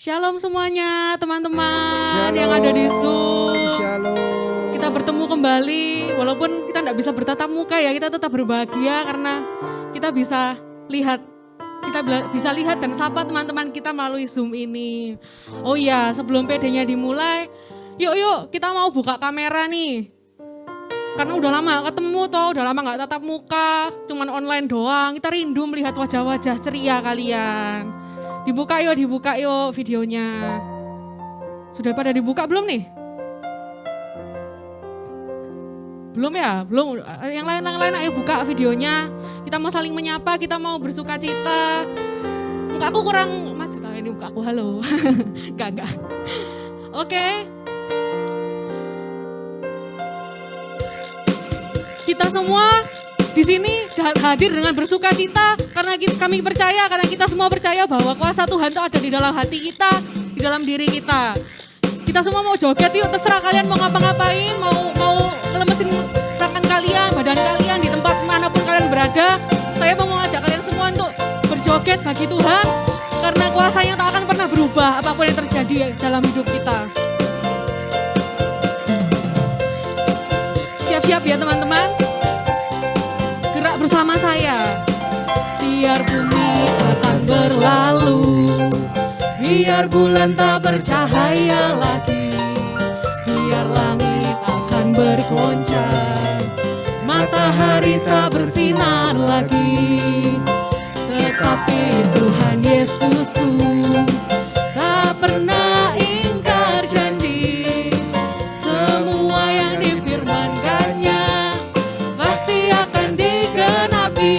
Shalom semuanya teman-teman yang ada Shalom, di Zoom. shalom. Kita bertemu kembali, walaupun kita tidak bisa bertatap muka ya, kita tetap berbahagia karena kita bisa lihat dan sapa teman-teman kita melalui Zoom ini. Oh iya, sebelum PD-nya dimulai, yuk kita mau buka kamera nih. Karena udah lama ketemu toh, udah lama gak tatap muka, cuman online doang. Kita rindu melihat wajah-wajah ceria kalian. Dibuka yuk videonya. Sudah pada dibuka belum nih? Belum ya? Belum. Yang lain ayo buka videonya. Kita mau saling menyapa, kita mau bersuka cita. Muka aku kurang maju tangan ini, muka aku halo. Enggak. Oke. Kita semua di sini hadir dengan bersuka cita karena kami percaya, karena kita semua percaya bahwa kuasa Tuhan itu ada di dalam hati kita, di dalam diri kita. Kita semua mau joget yuk, terserah kalian mau ngapa-ngapain, mau ngelemesin tangan kalian, badan kalian di tempat manapun kalian berada. Saya mau mengajak kalian semua untuk berjoget bagi Tuhan karena kuasanya tak akan pernah berubah apapun yang terjadi dalam hidup kita. Siap-siap ya teman-teman. Gerak bersama saya. Biar bumi akan berlalu, biar bulan tak bercahaya lagi, biar langit akan bergoncang, matahari tak bersinar lagi. Tetapi Tuhan Yesusku tak pernah ingkar janji, semua yang difirmankannya pasti akan digenapi.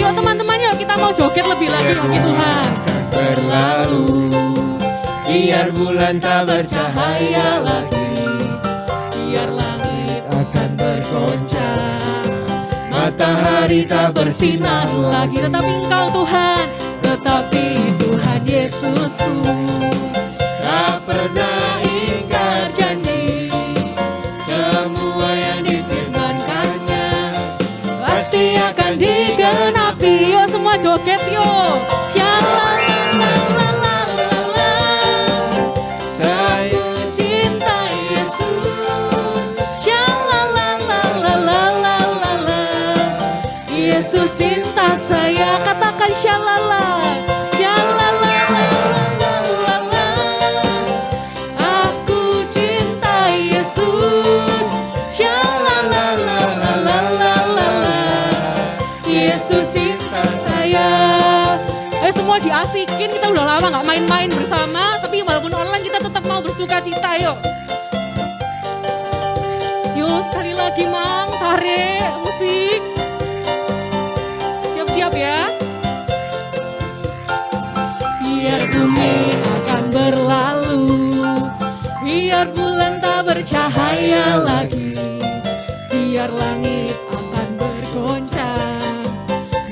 Yuk teman-teman, yuk kita mau joget lebih lagi bagi Tuhan. Berlalu, biar bulan tak bercahaya lagi, Biar langit akan bergoncang, matahari tak bersinar lagi, tetapi Engkau Tuhan, tetapi Tuhan Yesusku tak pernah ingkar janji, semua yang difirmankannya pasti akan digenapi. Yuk semua joget yuk. Syalalalalalalala. saya Cinta Yesus. Syalalalalalalala. Yesus cinta saya. Katakan syalala. Syalalalalalalala. Aku cinta Yesus. Syalalalalalalala. Yesus cinta saya. Semua diasikin, kita udah lama gak main-main bersama, tapi walaupun online kita tetap mau bersuka cita. Yuk sekali lagi Mang, tarik musik. Siap-siap ya. Biar bumi akan berlalu, biar bulan tak bercahaya lagi, biar langit akan bergoncang,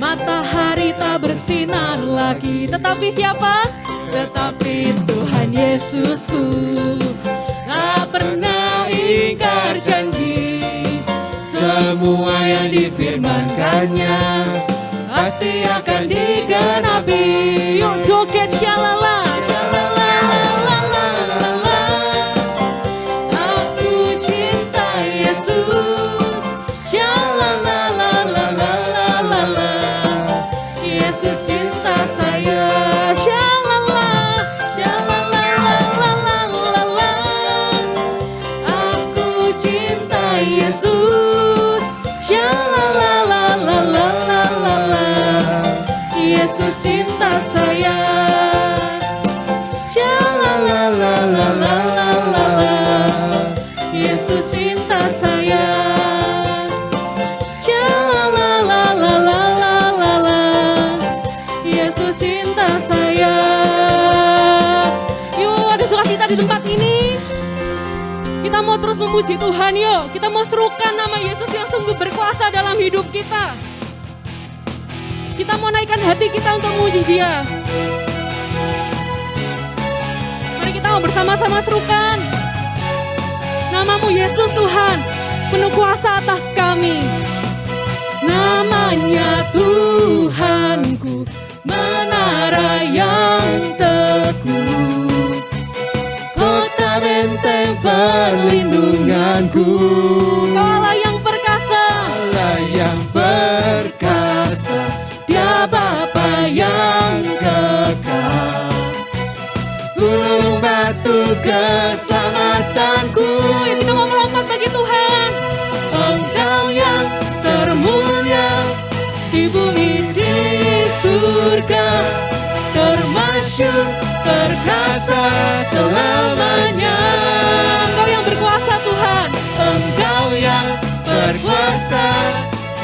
matahari tak bersinar lagi. Tetapi siapa? Tetapi Tuhan Yesusku tak pernah ingkar janji, semua yang difirmankannya pasti akan digenapi. Yuk joget syalala, syalalalalala. Aku cinta Yesus, syalalalalala. Yesus cinta saya, syalala, syalalalalala. Aku cinta Yesus, syalalalalala. Yesus cinta saya, syalalalalala. Yesus cinta saya, syalalalalala. Yesus cinta saya. Yuk ada sukacita di tempat ini. Kita mau terus memuji Tuhan yuk. Kita mau serukan nama Yesus yang sungguh berkuasa dalam hidup kita. Kita mau naikkan hati kita untuk memuji Dia. Mari kita mau bersama-sama serukan. Namamu Yesus Tuhan, penuh kuasa atas kami. Namanya Tuhanku, menara yang teguh. perlindunganku. Kau Allah yang perkasa, Allah yang perkasa, Dia Bapa yang kekal. Gunung batu keselamatanku. yang kita mau melompat bagi Tuhan. Engkau yang termulia di bumi di surga, termasyur perkasa selamanya. Engkau yang berkuasa Tuhan, Engkau yang berkuasa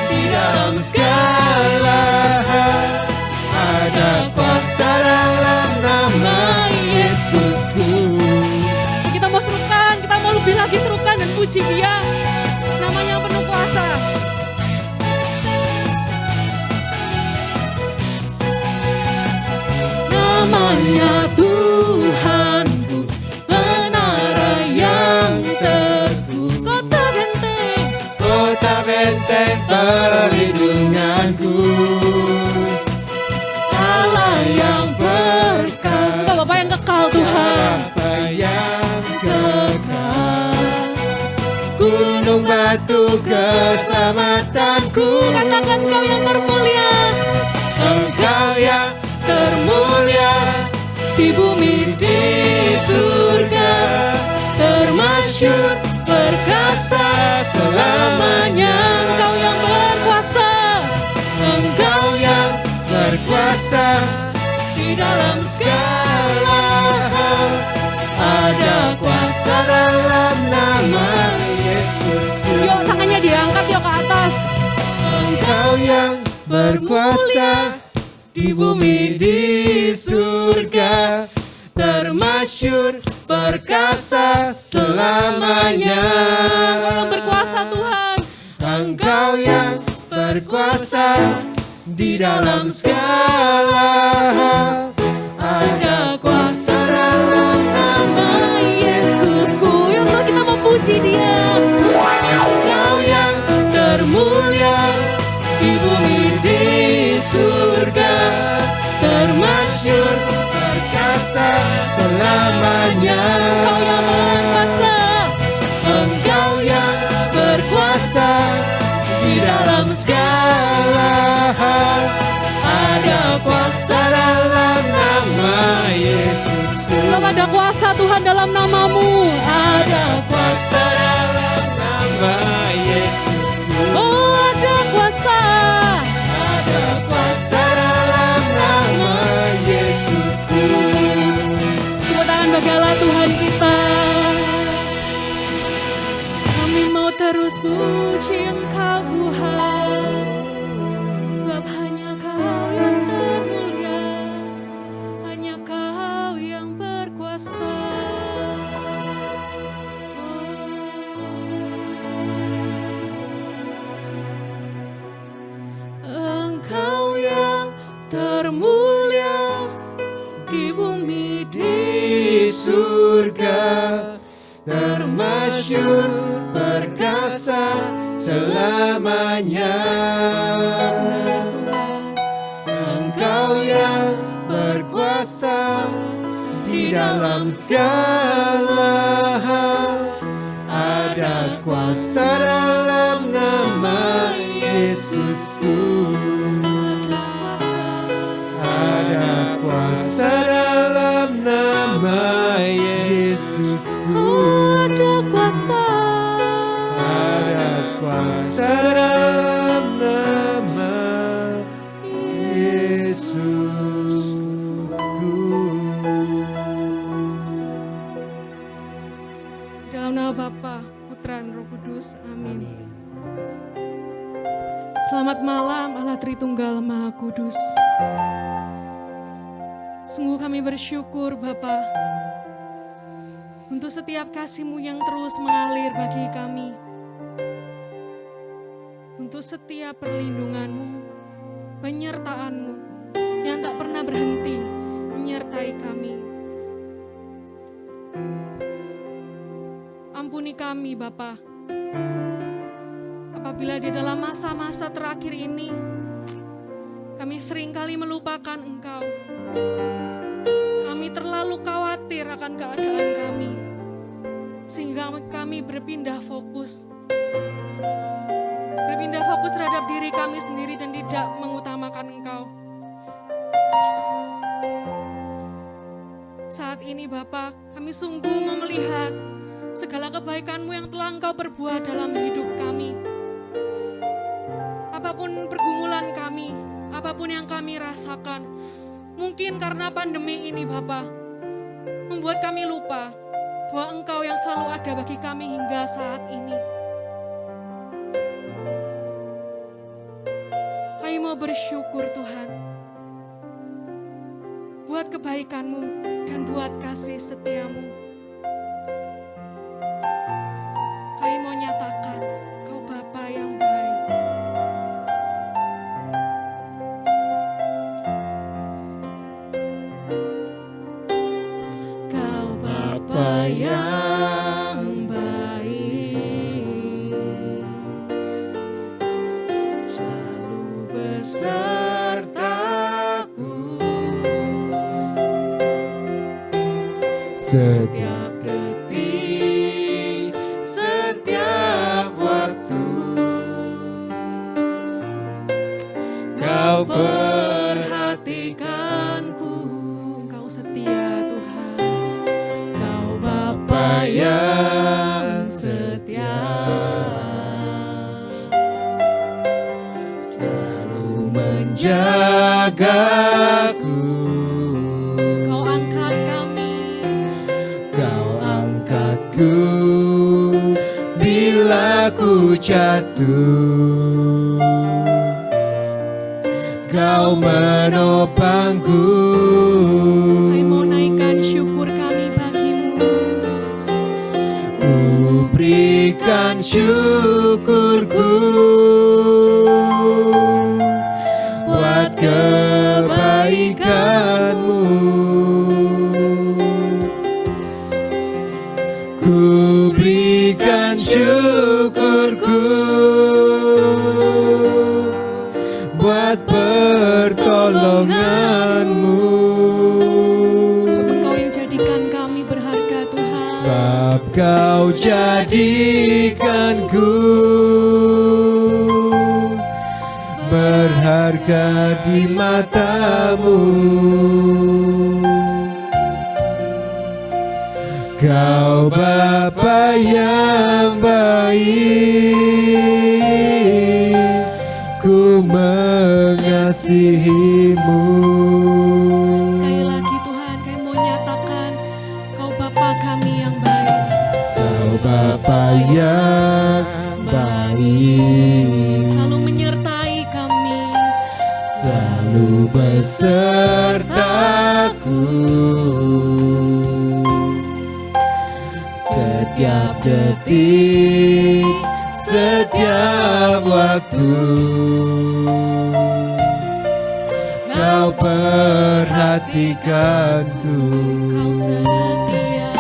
di dalam segala hal. Ada kuasa dalam nama Yesusku. kita mau serukan, kita mau lebih lagi serukan dan puji Dia, namanya yang penuh kuasa. Namanya Tuhanku, menara yang teguh, Kota benteng, kota benteng perlindunganku. Allah yang perkasa, Engkau Bapa yang kekal Tuhan. Bapa yang kekal. Gunung batu keselamatanku. Katakan Kau yang termulia, Engkau yang termulia di bumi di surga, termasyur perkasa selamanya. Engkau yang berkuasa, Engkau yang berkuasa di dalam segala hal. Ada kuasa dalam nama Yesusku. yuk tangannya diangkat yuk ke atas. Engkau yang berkuasa di bumi di surga, termasyur perkasa selamanya. Engkau yang berkuasa Tuhan, Engkau yang berkuasa di dalam segala hal. Ada kuasa dalam nama Yesusku. Yuk Tuhan kita mau puji Dia. Engkau yang termulia di bumi di surga, termasyur perkasa selamanya. Engkau yang berkuasa, Engkau yang berkuasa di dalam segala hal. Ada kuasa dalam nama Yesusku. sebab ada kuasa Tuhan dalam namamu. Ada kuasa dalam nama Yesusku. Oh ada kuasa, Ada kuasa dalam nama Yesusku. tepuk tangan bagi Allah Tuhan kita. Kami mau terus puji Engkau Tuhan, sebab hanya Kau yang termulia, hanya Kau yang berkuasa. Engkau yang termulia di bumi Di surga, termasyur perkasa selamanya. Engkau yang berkuasa di dalam segala hal. Ada kuasa dalam nama Yesusku. Ada kuasa dalam nama Yesusku. Ada kuasa, Ada kuasa dalam nama Yesusku. dalam nama Bapa, Putra, dan Roh Kudus. Amin. Selamat malam Allah Tritunggal Maha Kudus. Sungguh kami bersyukur Bapa untuk setiap kasih-Mu yang terus mengalir bagi kami. Untuk setiap perlindungan-Mu, penyertaan-Mu yang tak pernah berhenti menyertai kami. Ampuni kami Bapa, apabila di dalam masa-masa terakhir ini kami seringkali melupakan Engkau. Kami terlalu khawatir akan keadaan kami, sehingga kami berpindah fokus terhadap diri kami sendiri dan tidak mengutamakan Engkau. Saat ini Bapa, kami sungguh mau melihat segala kebaikan-Mu yang telah Engkau perbuat dalam hidup kami. Apapun pergumulan kami, apapun yang kami rasakan, mungkin karena pandemi ini Bapa, membuat kami lupa bahwa Engkau yang selalu ada bagi kami hingga saat ini. Kami mau bersyukur Tuhan, buat kebaikan-Mu dan buat kasih setia-Mu. Kami mau nyatakan Kau Bapa yang baik. Kau Bapa yang baik, selalu besertaku Setiap detik, setiap waktu. Kau perhatikanku, Kau setia Tuhan. Kau Bapa yang setia, selalu menjagaku. Kau angkat kami, Kau angkatku bila ku jatuh. Kau menopangku. Kami mau naikkan syukur kami bagi-Mu. Ku berikan syukurku buat kebaikan-Mu. Ku berikan syukurku buat pertolongan-Mu. Sebab Engkau yang jadikan kami berharga Tuhan. Sebab Kau jadikanku berharga di mata-Mu. Kau Bapa yang baik, ku mengasihi-Mu. Sekali lagi Tuhan, kami mau nyatakan Kau Bapa kami yang baik. Kau Bapa yang baik, selalu menyertai kami, selalu besertaku. Setiap detik, setiap waktu. Kau perhatikanku. Kau setia.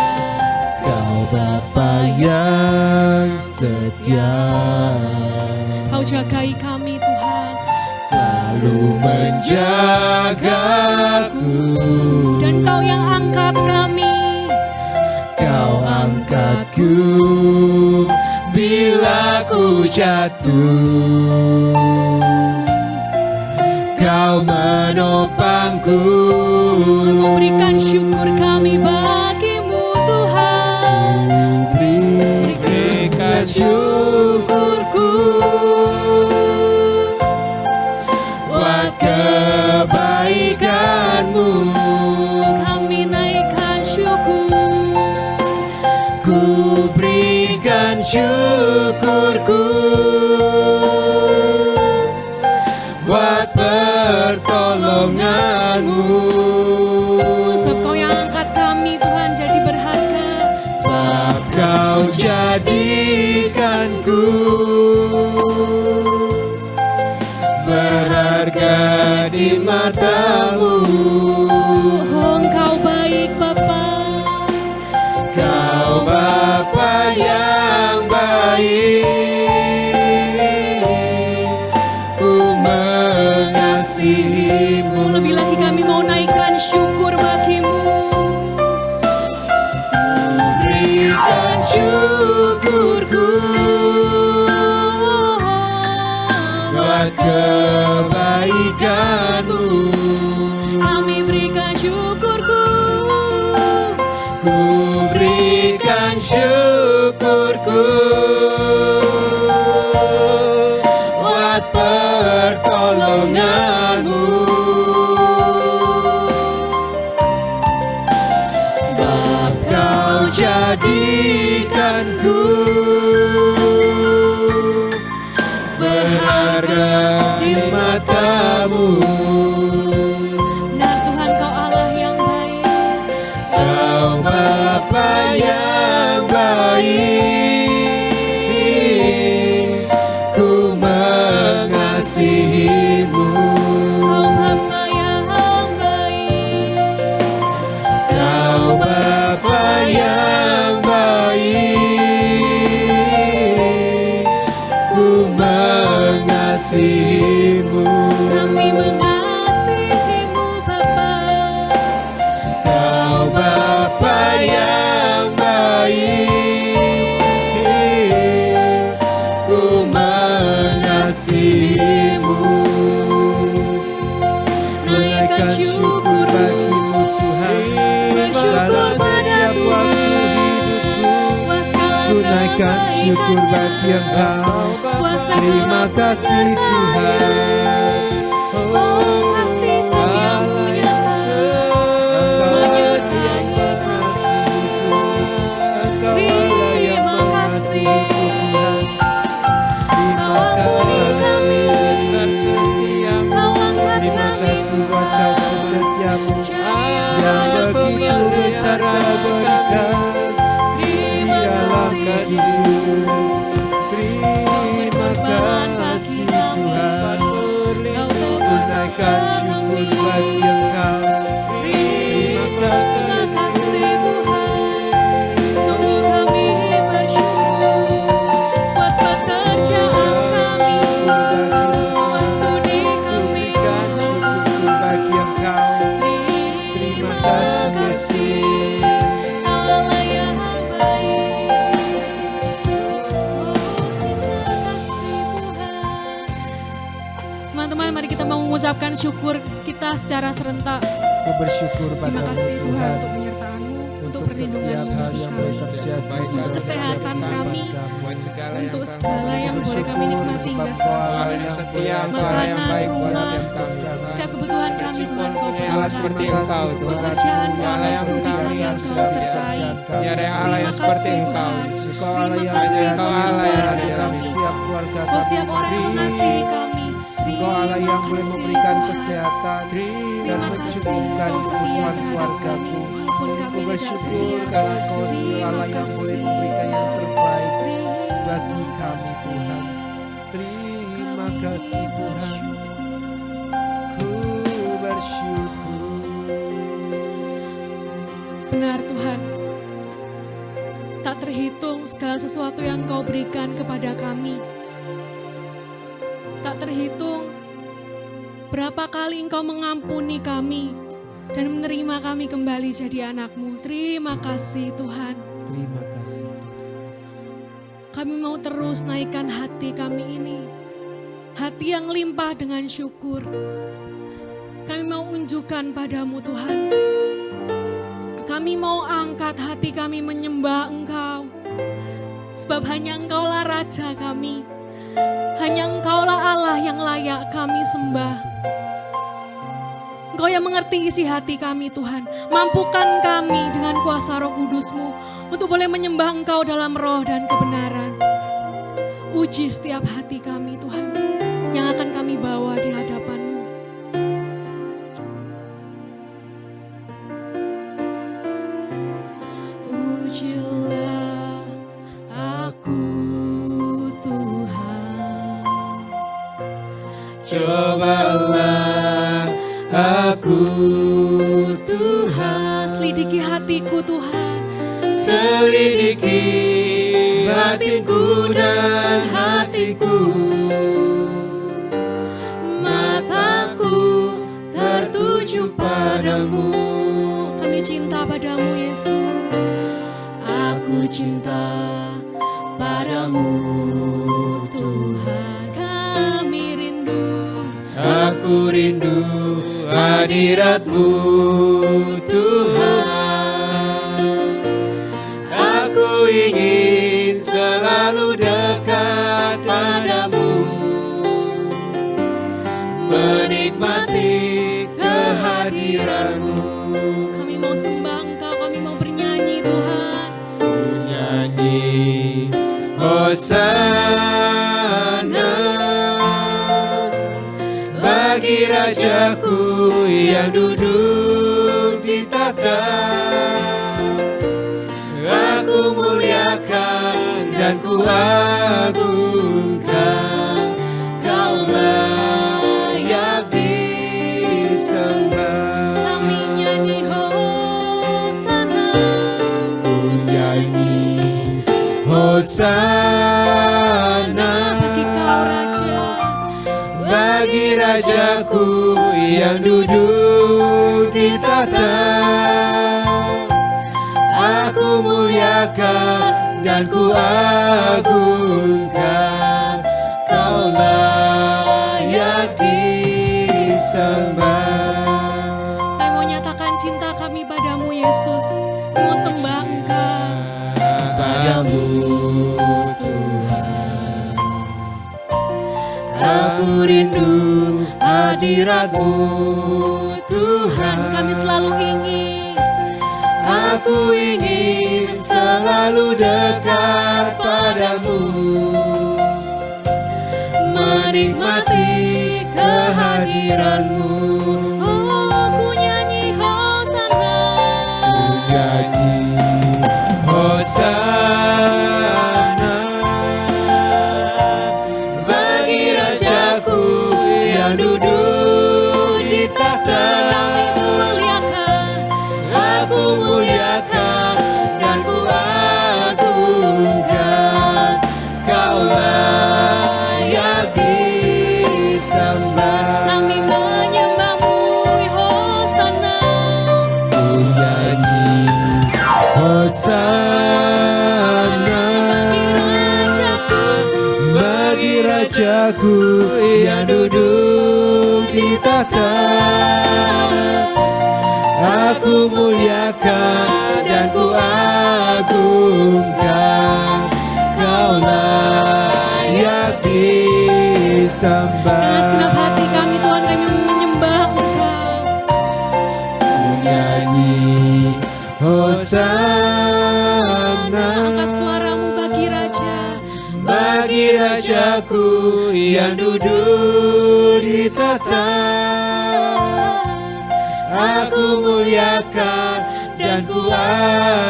Kau Bapa yang setia. Kau jagai kami Tuhan, selalu menjagaku. Dan Kau yang angkat kami. Kau angkatku bila ku jatuh. Kau menopangku. Memberikan syukur kami bagi-Mu Tuhan. Berikan syukurku buat kebaikan-Mu. Kami naikkan syukur. Ku berikan syukurku buat pertolongan-Mu. Sebab Kau yang angkat kami Tuhan jadi berharga. Sebab Kau jadikanku berharga di mata-Mu. Oh Engkau baik Bapa. Kau Bapa yang baik, ku mengasihi-Mu. Lebih lagi kami mau naikkan syukur bagi-Mu. Berikan syukur Tuhanku, berharga di matamu. Benar Tuhan, Kau Allah yang baik. Kau Bapa yang baik, ku mengasihimu. Kau Bapa yang baik. Kau Bapa yang baik, ku mengasihimu. Kami mengasihimu Bapa. Kau Bapa yang baik, ku mengasihimu. Naikkan syukur bagimu Tuhan, bersyukur pada Tuhan. ku naikkan syukur bagi Engkau. Terima kasih Tuhan. Oh kasih setiamu yang menyertai kami. Terima kasih. Kau ampuni kami. Kau angkat kami Tuhan. Yang begitu besar Kau berikan di dalam hidupku. Terima kasih Tuhan. Naikkan syukur bagi Engkau. Terima kasih Tuhan. Sungguh kami bersyukur buat pekerjaan kami, buat studi kami. syukur bagi Engkau. Terima kasih, Kau Allah yang baik. Oh, terima kasih Tuhan. Teman-teman, mari kita mau mengucapkan syukur kita secara serentak. Ku bersyukur Terima padamu kasih Tuhan Tuhan, untuk penyertaan-Mu, untuk setiap perlindungan-Mu hal bagi yang kami, boleh terjadi, untuk kesehatan kami, untuk segala yang Ku boleh kami bersyukur nikmati hingga sebab Kau saat Allah ini. yang setia, boleh Engkau Allah yang Makanan, baik buat rumah, setiap kami. setiap kebutuhan kami Tuhan Kau Punya Allah seperti penuhi. Engkau Tuhan. Pekerjaan Punya Allah kami, yang studi kami kami yang Kau sertai. Tiada yang Allah yang Terima seperti kasih Engkau. Tuhan. Kau Allah Terima yang kasih Engkau untuk Allah yang keluarga ada dalam kami. setiap keluarga Buat setiap orang yang mengasihi kami. Kau Allah Terima yang boleh kasih memberikan Tuhan. kesehatan dan Terima kasih mencukupkan Kau setia kebutuhan terhadap keluargaku. kami, walaupun kami Ku tidak bersyukur setia. karena Kau Terima Allah yang boleh kasih. memberikan yang terbaik bagi Terima kami kasih. Tuhan. Terima Kami kasih Tuhan. Ku bersyukur. Benar Tuhan, tak terhitung segala sesuatu yang Kau berikan kepada kami. Tak terhitung berapa kali Engkau mengampuni kami dan menerima kami kembali jadi anak-Mu. Terima kasih Tuhan. Terima kasih. Kami mau terus naikkan hati kami ini. Hati yang limpah dengan syukur. Kami mau unjukkan padamu Tuhan. Kami mau angkat hati kami menyembah Engkau. Sebab hanya Engkaulah Raja kami. Hanya Engkaulah Allah yang layak kami sembah. Engkau yang mengerti isi hati kami Tuhan. Mampukan kami dengan kuasa Roh Kudus-Mu untuk boleh menyembah Engkau dalam roh dan kebenaran. Uji setiap hati kami Tuhan yang akan kami bawa di hadapan-Mu. Ujilah aku Tuhan. Cobalah aku Tuhan. Selidiki hatiku Tuhan. Selidiki batinku dan hatiku. Mataku tertuju padamu. Kami cinta padamu Yesus. Aku cinta padamu Tuhan. Kami rindu. Aku rindu hadirat-Mu Tuhan. Aku ingin selalu dekat padamu, menikmati kehadiran-Mu. Kami mau sembah Engkau, kami mau bernyanyi Tuhan. Ku nyanyi Hosana bagi Rajaku yang duduk di tahta. Aku muliakan dan ku agungkan, Kau layak disembah. Kami nyanyi Hosana, Ku nyanyi Hosana bagi Kau Raja, bagi Rajaku yang duduk di tahta. Aku muliakan dan ku agungkan, Kau layak disembah. Kami mau nyatakan cinta kami padamu Yesus, mau sembah Engkau. Padamu Tuhan, aku rindu hadirat-Mu Tuhan. Kami selalu ingin, Aku ingin selalu dekat padamu, menikmati kehadiran-Mu. oh ku nyanyi Hosana, Nyanyi Hosana bagi Rajaku yang duduk di tahta. Aku muliakan dan ku agungkan, Kau layak disembah. kami menyembah-Mu Hosana, Ku nyanyi Hosana bagi Rajaku yang duduk di tahta. Aku muliakan dan ku agungkan, Kau layak disembah. dengan segenap hati kami Tuhan, kami menyembah Engkau. Ku nyanyi Hosana Angkat suaramu bagi Raja, bagi Rajaku yang duduk di tahta. Aku muliakan dan ku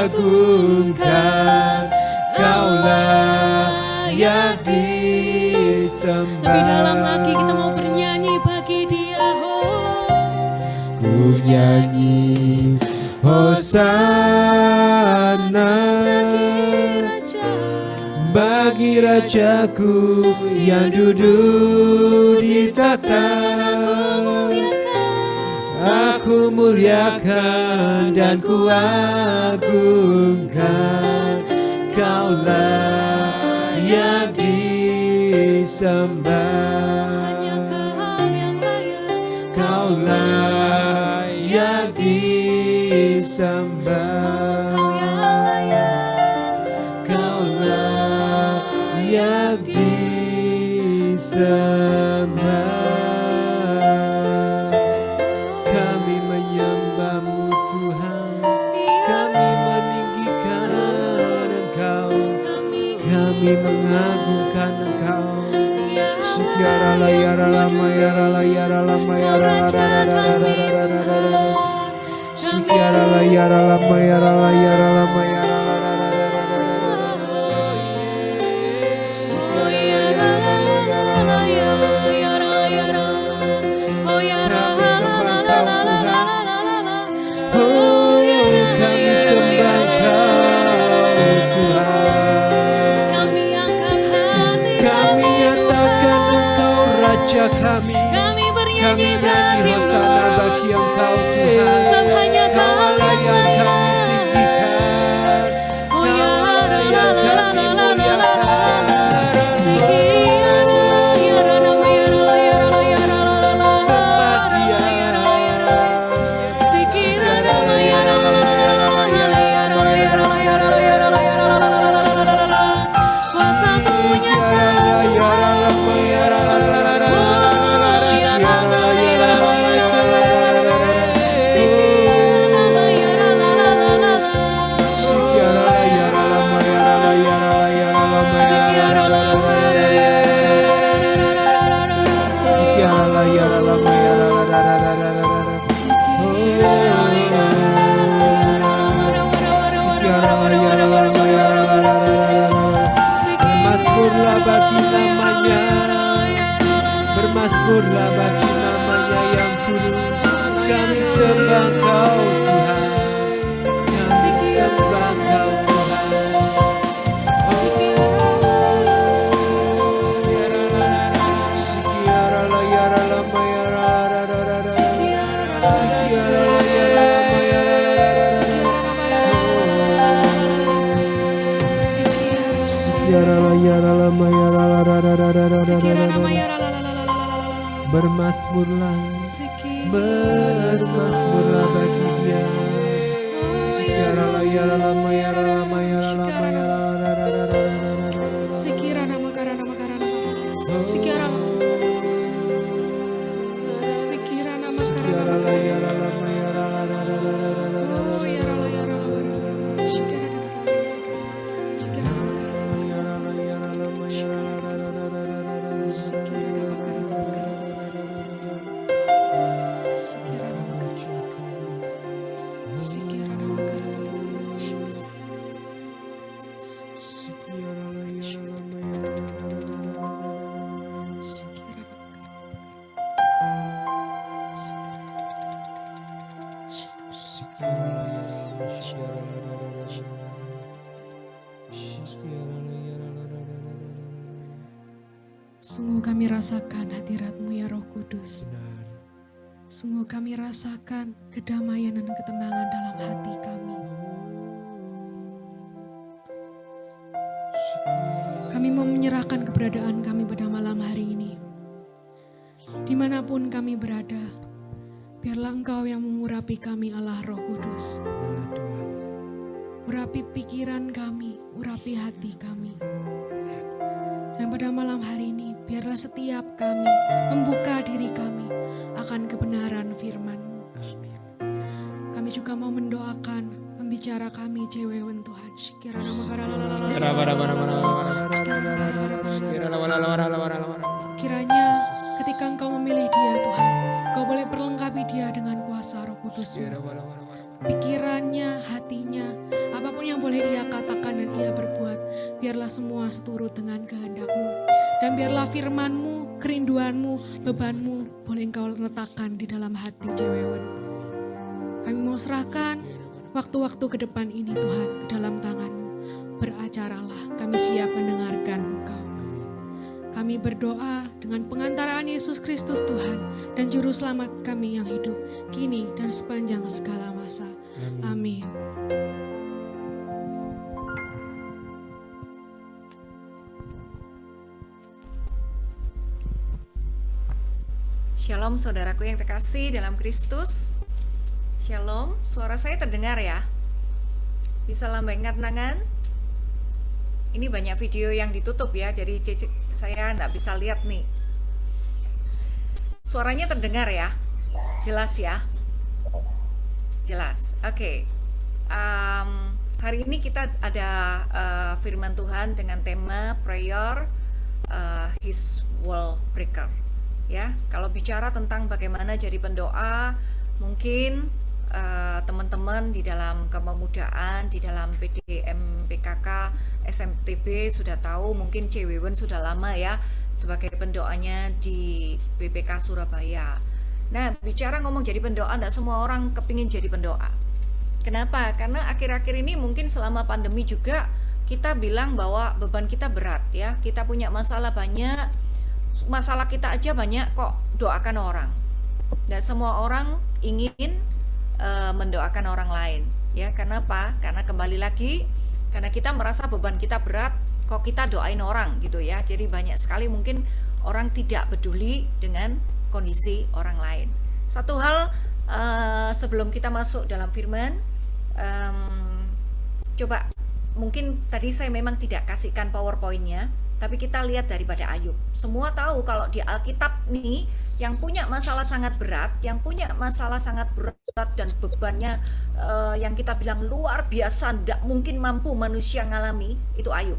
agungkan, Kau layak disembah. lebih dalam lagi kita mau bernyanyi bagi Dia. Ku nyanyi Hosana Raja, bagi Rajaku yang duduk di tahta. Aku muliakan dan ku agungkan, Kau layak disembah. Kau layak disembah. Kau layak disembah. Kami menyembah-Mu Tuhan, kami meninggikan Engkau, kami mengagungkan Engkau. Sikiara la yara lama yara la yara lama yara la la la la la la la la la. Sikiara la yara lama yara la yara lama yara la la la la la la la la. Sikiara la yara la la la kami sembah Kau Tuhan. Oh, kami sembah Kau Tuhan. kami angkat hati, Kami nyatakan Engkau Raja kami. kami Kami bernyanyi nyanyi bagi-Mu, Hosana bagi Engkau Tuhan. sebab hanya Kau Kau Allah yang kami tinggikan. Bermasmurlah, bermasmurlah bagi Dia. Siarala yarala mayarala mayarala mayarala. Sikirana makarana makarana. Sikirana. Sikirana makarana. Siarala yarala mayarala. Oh yarala yarala. Sikirana. Sikirana makarana. Yarala yarala mayarala. Sikirana makarana. Sikirana makarana. Sikirana makarana. Sungguh kami rasakan hadirat-Mu ya Roh Kudus. Sungguh kami rasakan kedamaian dan ketenangan dalam hati kami. Kami mau menyerahkan keberadaan kami pada malam hari ini. Dimanapun kami berada, biarlah Engkau yang mengurapi kami Allah Roh Kudus. Urapi pikiran kami, urapi hati kami. Dan pada malam hari ini, biarlah setiap kami membuka diri kami akan kebenaran firman-Mu. Kami juga mau mendoakan pembicara kami, Cewewen Tuhan. Kiranya ketika Engkau memilih dia Tuhan, Engkau boleh perlengkapi dia dengan kuasa Roh Kudus-Mu. Pikirannya, hatinya, apapun yang boleh ia katakan dan ia berbuat, biarlah semua seturut dengan kehendak-Mu. Dan biarlah firman-Mu, kerinduan-Mu, beban-Mu boleh Engkau letakkan di dalam hati Cewewen. Kami mau serahkan waktu-waktu ke depan ini Tuhan ke dalam tangan-Mu. Beracaralah, kami siap mendengarkan Engkau. Kami berdoa dengan pengantaraan Yesus Kristus Tuhan dan Juru Selamat kami yang hidup, kini dan sepanjang segala masa. Amin. Shalom saudaraku yang terkasih dalam Kristus. Shalom, suara saya terdengar ya? Bisa lambaikan tangan? Ini banyak video yang ditutup ya, jadi saya nggak bisa lihat nih. Suaranya terdengar ya? Jelas ya? Jelas, oke. Hari ini kita ada firman Tuhan dengan tema prayer His Wall Breaker. Ya, kalau bicara tentang bagaimana jadi pendoa, mungkin teman-teman di dalam kepemudaan, di dalam PDM, PKK, SMTB sudah tahu, mungkin Cewewen sudah lama ya sebagai pendoanya di BPK Surabaya. Nah, bicara ngomong jadi pendoa, tidak semua orang kepingin jadi pendoa. Kenapa? Karena akhir-akhir ini mungkin selama pandemi juga kita bilang bahwa beban kita berat ya, kita punya masalah banyak, masalah kita aja banyak kok doakan orang. Nah, semua orang ingin mendoakan orang lain ya. Kenapa? Karena kembali lagi, karena kita merasa beban kita berat, kok kita doain orang gitu ya. Jadi banyak sekali mungkin orang tidak peduli dengan kondisi orang lain. Satu hal sebelum kita masuk dalam firman, coba mungkin tadi saya memang tidak kasihkan PowerPoint-nya, tapi kita lihat daripada Ayub. Semua tahu kalau di Alkitab nih, yang punya masalah sangat berat, yang punya masalah sangat berat dan bebannya yang kita bilang luar biasa, tidak mungkin mampu manusia ngalami, itu Ayub.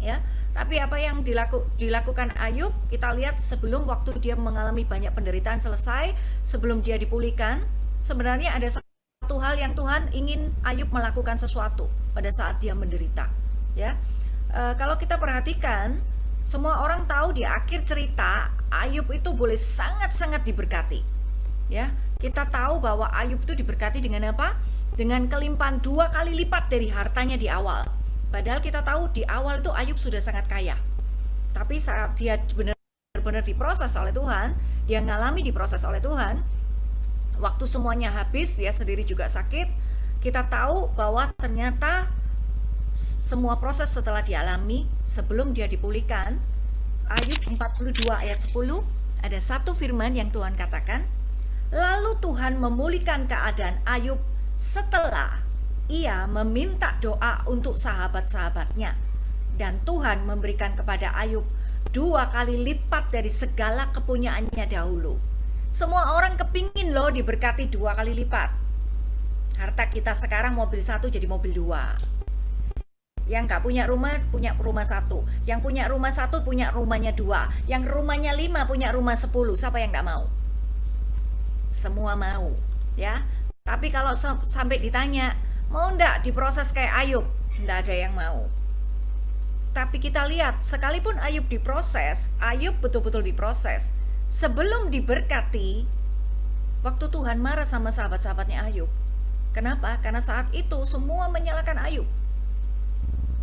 Ya, tapi apa yang dilakukan Ayub, kita lihat sebelum waktu dia mengalami banyak penderitaan selesai, sebelum dia dipulihkan, sebenarnya ada satu hal yang Tuhan ingin Ayub melakukan sesuatu pada saat dia menderita. Ya, kalau kita perhatikan, semua orang tahu di akhir cerita Ayub itu boleh sangat-sangat diberkati. Ya, kita tahu bahwa Ayub itu diberkati dengan apa? Dengan kelimpahan 2 kali lipat dari hartanya di awal. Padahal kita tahu di awal itu Ayub sudah sangat kaya. Tapi saat dia benar-benar diproses oleh Tuhan, dia ngalami diproses oleh Tuhan, waktu semuanya habis, dia sendiri juga sakit, kita tahu bahwa ternyata semua proses setelah dialami sebelum dia dipulihkan. Ayub 42 ayat 10, ada satu firman yang Tuhan katakan, lalu Tuhan memulihkan keadaan Ayub setelah ia meminta doa untuk sahabat-sahabatnya. Dan Tuhan memberikan kepada Ayub 2 kali lipat dari segala kepunyaannya dahulu. Semua orang kepingin loh diberkati 2 kali lipat. Harta kita sekarang mobil 1 jadi mobil 2. Yang gak punya rumah 1. Yang punya rumah 1 punya rumahnya 2. Yang rumahnya 5 punya rumah 10. Siapa yang gak mau? Semua mau, ya. Tapi kalau sampai ditanya, mau ndak diproses kayak Ayub? Ndak ada yang mau. Tapi kita lihat, sekalipun Ayub diproses, Ayub betul-betul diproses. Sebelum diberkati, waktu Tuhan marah sama sahabat-sahabatnya Ayub. Kenapa? Karena saat itu semua menyalahkan Ayub.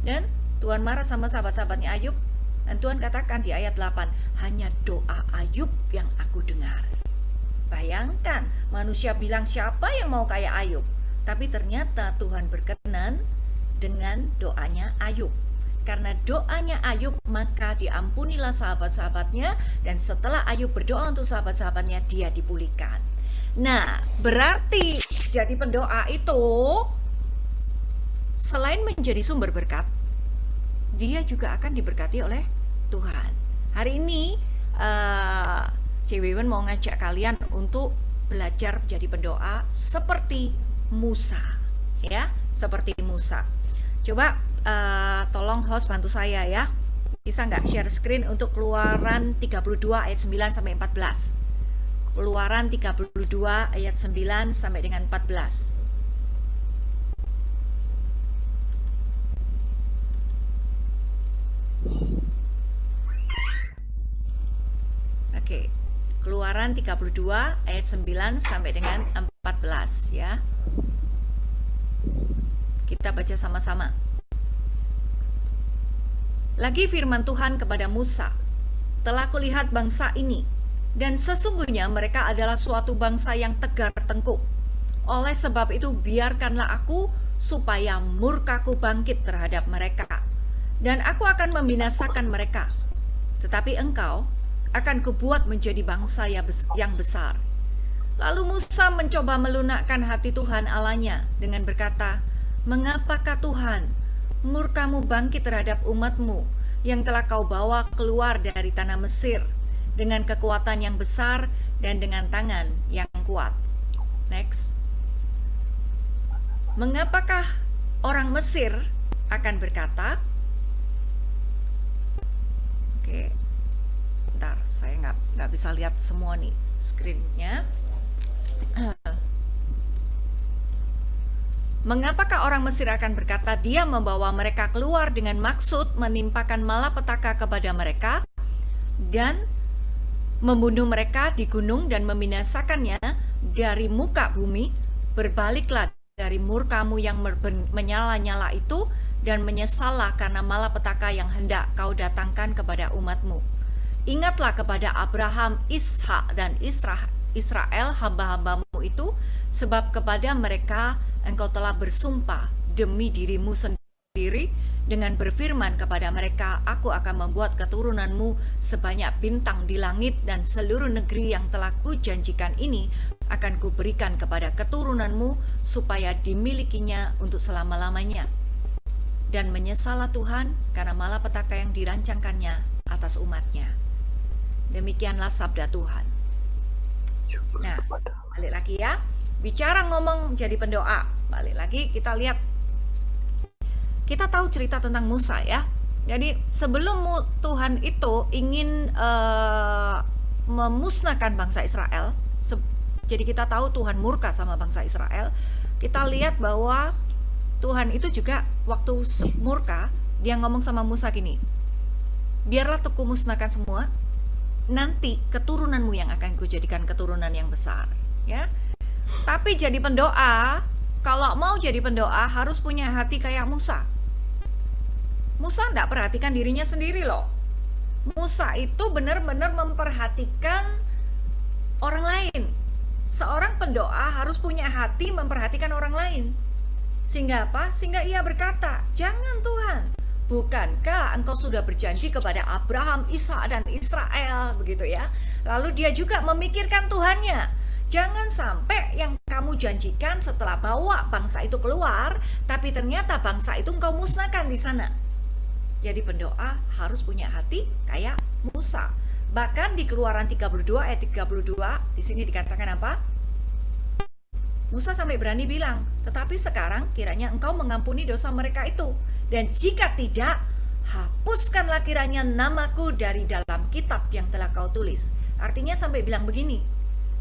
Dan Tuhan marah sama sahabat-sahabatnya Ayub. Dan Tuhan katakan di ayat 8, hanya doa Ayub yang aku dengar. Bayangkan, manusia bilang siapa yang mau kayak Ayub? Tapi ternyata Tuhan berkenan dengan doanya Ayub. Karena doanya Ayub, maka diampunilah sahabat-sahabatnya. Dan setelah Ayub berdoa untuk sahabat-sahabatnya, dia dipulihkan. Nah, berarti jadi pendoa itu selain menjadi sumber berkat, dia juga akan diberkati oleh Tuhan. Hari ini Cewiwen mau ngajak kalian untuk belajar menjadi pendoa seperti Musa, ya, seperti Musa. Coba tolong host bantu saya ya. Bisa nggak share screen untuk Keluaran 32 ayat 9 sampai 14. Keluaran 32 ayat 9 sampai dengan 14. Oke. Keluaran 32 ayat 9 sampai dengan 14 ya. Kita baca sama-sama. Lagi firman Tuhan kepada Musa, telah kulihat bangsa ini, dan sesungguhnya mereka adalah suatu bangsa yang tegar tengkuk. Oleh sebab itu biarkanlah aku supaya murkaku bangkit terhadap mereka, dan aku akan membinasakan mereka. Tetapi engkau akan kubuat menjadi bangsa yang besar. Lalu Musa mencoba melunakkan hati Tuhan Allahnya dengan berkata, mengapakah Tuhan murkamu bangkit terhadap umatmu yang telah kau bawa keluar dari tanah Mesir dengan kekuatan yang besar dan dengan tangan yang kuat. Next. Mengapakah orang Mesir akan berkata, oke, bentar, saya nggak bisa lihat semua nih screen-nya. Mengapakah orang Mesir akan berkata, dia membawa mereka keluar dengan maksud menimpakan malapetaka kepada mereka dan membunuh mereka di gunung dan membinasakannya dari muka bumi. Berbaliklah dari murkamu yang menyala-nyala itu dan menyesallah karena malapetaka yang hendak kau datangkan kepada umatmu. Ingatlah kepada Abraham, Ishak dan Israel hamba-hambamu itu, sebab kepada mereka engkau telah bersumpah demi dirimu sendiri dengan berfirman kepada mereka, aku akan membuat keturunanmu sebanyak bintang di langit, dan seluruh negeri yang telah kujanjikan ini akan kuberikan kepada keturunanmu supaya dimilikinya untuk selama-lamanya. Dan menyesallah Tuhan karena malapetaka yang dirancangkannya atas umatnya. Demikianlah sabda Tuhan. Nah, balik lagi ya. Bicara ngomong jadi pendoa. Balik lagi kita lihat. Kita tahu cerita tentang Musa ya. Jadi sebelum Tuhan itu ingin memusnahkan bangsa Israel, jadi kita tahu Tuhan murka sama bangsa Israel. Kita lihat bahwa Tuhan itu juga waktu murka, dia ngomong sama Musa gini, biarlah aku musnahkan semua, nanti keturunanmu yang akan kujadikan keturunan yang besar ya. Tapi jadi pendoa, kalau mau jadi pendoa harus punya hati kayak Musa. Musa tidak perhatikan dirinya sendiri loh. Musa itu benar-benar memperhatikan orang lain. Seorang pendoa harus punya hati memperhatikan orang lain. Sehingga apa? Sehingga ia berkata, jangan Tuhan, Bukankah engkau sudah berjanji kepada Abraham, Ishak dan Israel, begitu ya? Lalu dia juga memikirkan Tuhannya. Jangan sampai yang kamu janjikan setelah bawa bangsa itu keluar, tapi ternyata bangsa itu engkau musnahkan di sana. Jadi pendoa harus punya hati kayak Musa. Bahkan di Keluaran 32 ayat 32 di sini dikatakan apa? Musa sampai berani bilang, tetapi sekarang kiranya engkau mengampuni dosa mereka itu. Dan jika tidak, hapuskanlah kiranya namaku dari dalam kitab yang telah kau tulis. Artinya sampai bilang begini,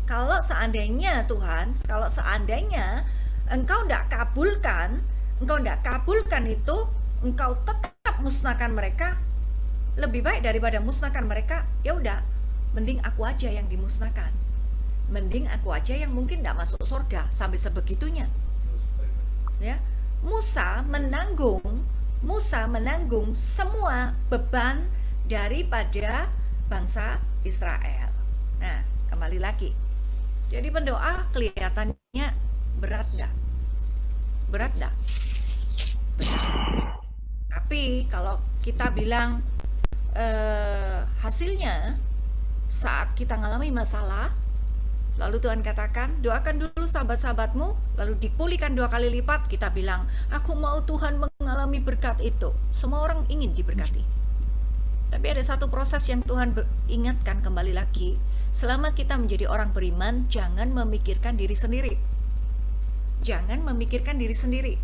kalau seandainya Tuhan, kalau seandainya engkau tidak kabulkan itu, engkau tetap musnahkan mereka, lebih baik daripada musnahkan mereka, ya udah, mending aku aja yang dimusnahkan. Mending aku aja yang mungkin tidak masuk surga sampai sebegitunya. Ya, Musa menanggung semua beban daripada bangsa Israel. Nah, kembali lagi. Jadi pendoa kelihatannya berat nggak? Berat nggak? Berat. Tapi kalau kita bilang hasilnya saat kita ngalami masalah, lalu Tuhan katakan, doakan dulu sahabat-sahabatmu, lalu dipulihkan 2 kali lipat, kita bilang, aku mau Tuhan mengalami berkat itu. Semua orang ingin diberkati. Tapi ada satu proses yang Tuhan ingatkan kembali lagi, selama kita menjadi orang beriman, jangan memikirkan diri sendiri. Jangan memikirkan diri sendiri.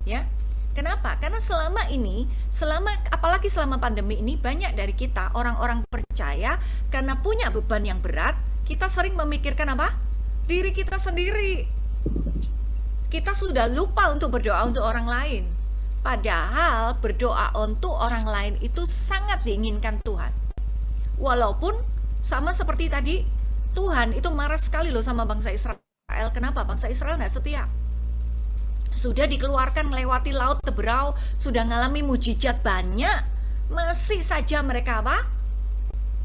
Ya. Kenapa? Karena selama ini, apalagi selama pandemi ini, banyak dari kita, orang-orang percaya, karena punya beban yang berat, kita sering memikirkan apa? Diri kita sendiri. Kita sudah lupa untuk berdoa untuk orang lain. Padahal berdoa untuk orang lain itu sangat diinginkan Tuhan. Walaupun sama seperti tadi, Tuhan itu marah sekali loh sama bangsa Israel. Kenapa? Bangsa Israel nggak setia. Sudah dikeluarkan melewati laut Teberau, sudah ngalami mujizat banyak, masih saja mereka apa?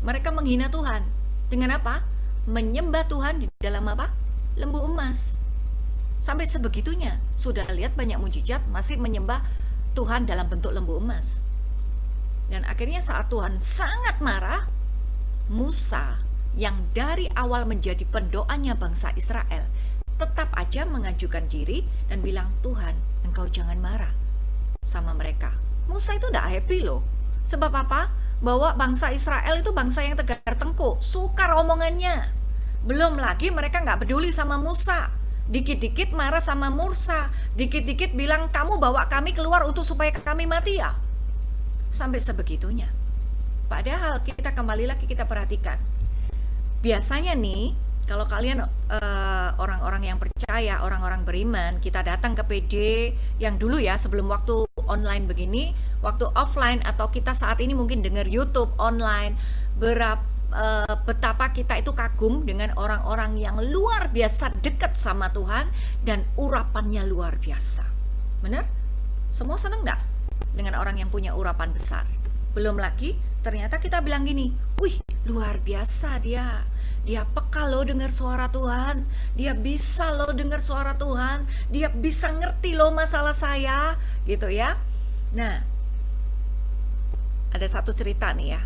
Mereka menghina Tuhan. Dengan apa? Menyembah Tuhan di dalam apa? Lembu emas. Sampai sebegitunya, sudah lihat banyak mujizat, masih menyembah Tuhan dalam bentuk lembu emas. Dan akhirnya saat Tuhan sangat marah, Musa yang dari awal menjadi pendoanya bangsa Israel, tetap aja mengajukan diri dan bilang, Tuhan, engkau jangan marah sama mereka. Musa itu tidak happy loh. Sebab apa? Bahwa bangsa Israel itu bangsa yang tegar tengkuk, sukar omongannya. Belum lagi mereka nggak peduli sama Musa. Dikit-dikit marah sama Musa, dikit-dikit bilang, kamu bawa kami keluar untuk supaya kami mati ya? Sampai sebegitunya. Padahal kita kembali lagi kita perhatikan. Biasanya nih, kalau kalian orang-orang yang percaya, orang-orang beriman, kita datang ke PD yang dulu ya, sebelum waktu online begini, waktu offline, atau kita saat ini mungkin dengar YouTube online, betapa kita itu kagum dengan orang-orang yang luar biasa dekat sama Tuhan dan urapannya luar biasa. Benar? Semua senang enggak dengan orang yang punya urapan besar? Belum lagi ternyata kita bilang gini, wih luar biasa dia peka loh dengar suara Tuhan, dia bisa loh dengar suara Tuhan, dia bisa ngerti loh masalah saya, gitu ya. Nah, ada satu cerita nih ya.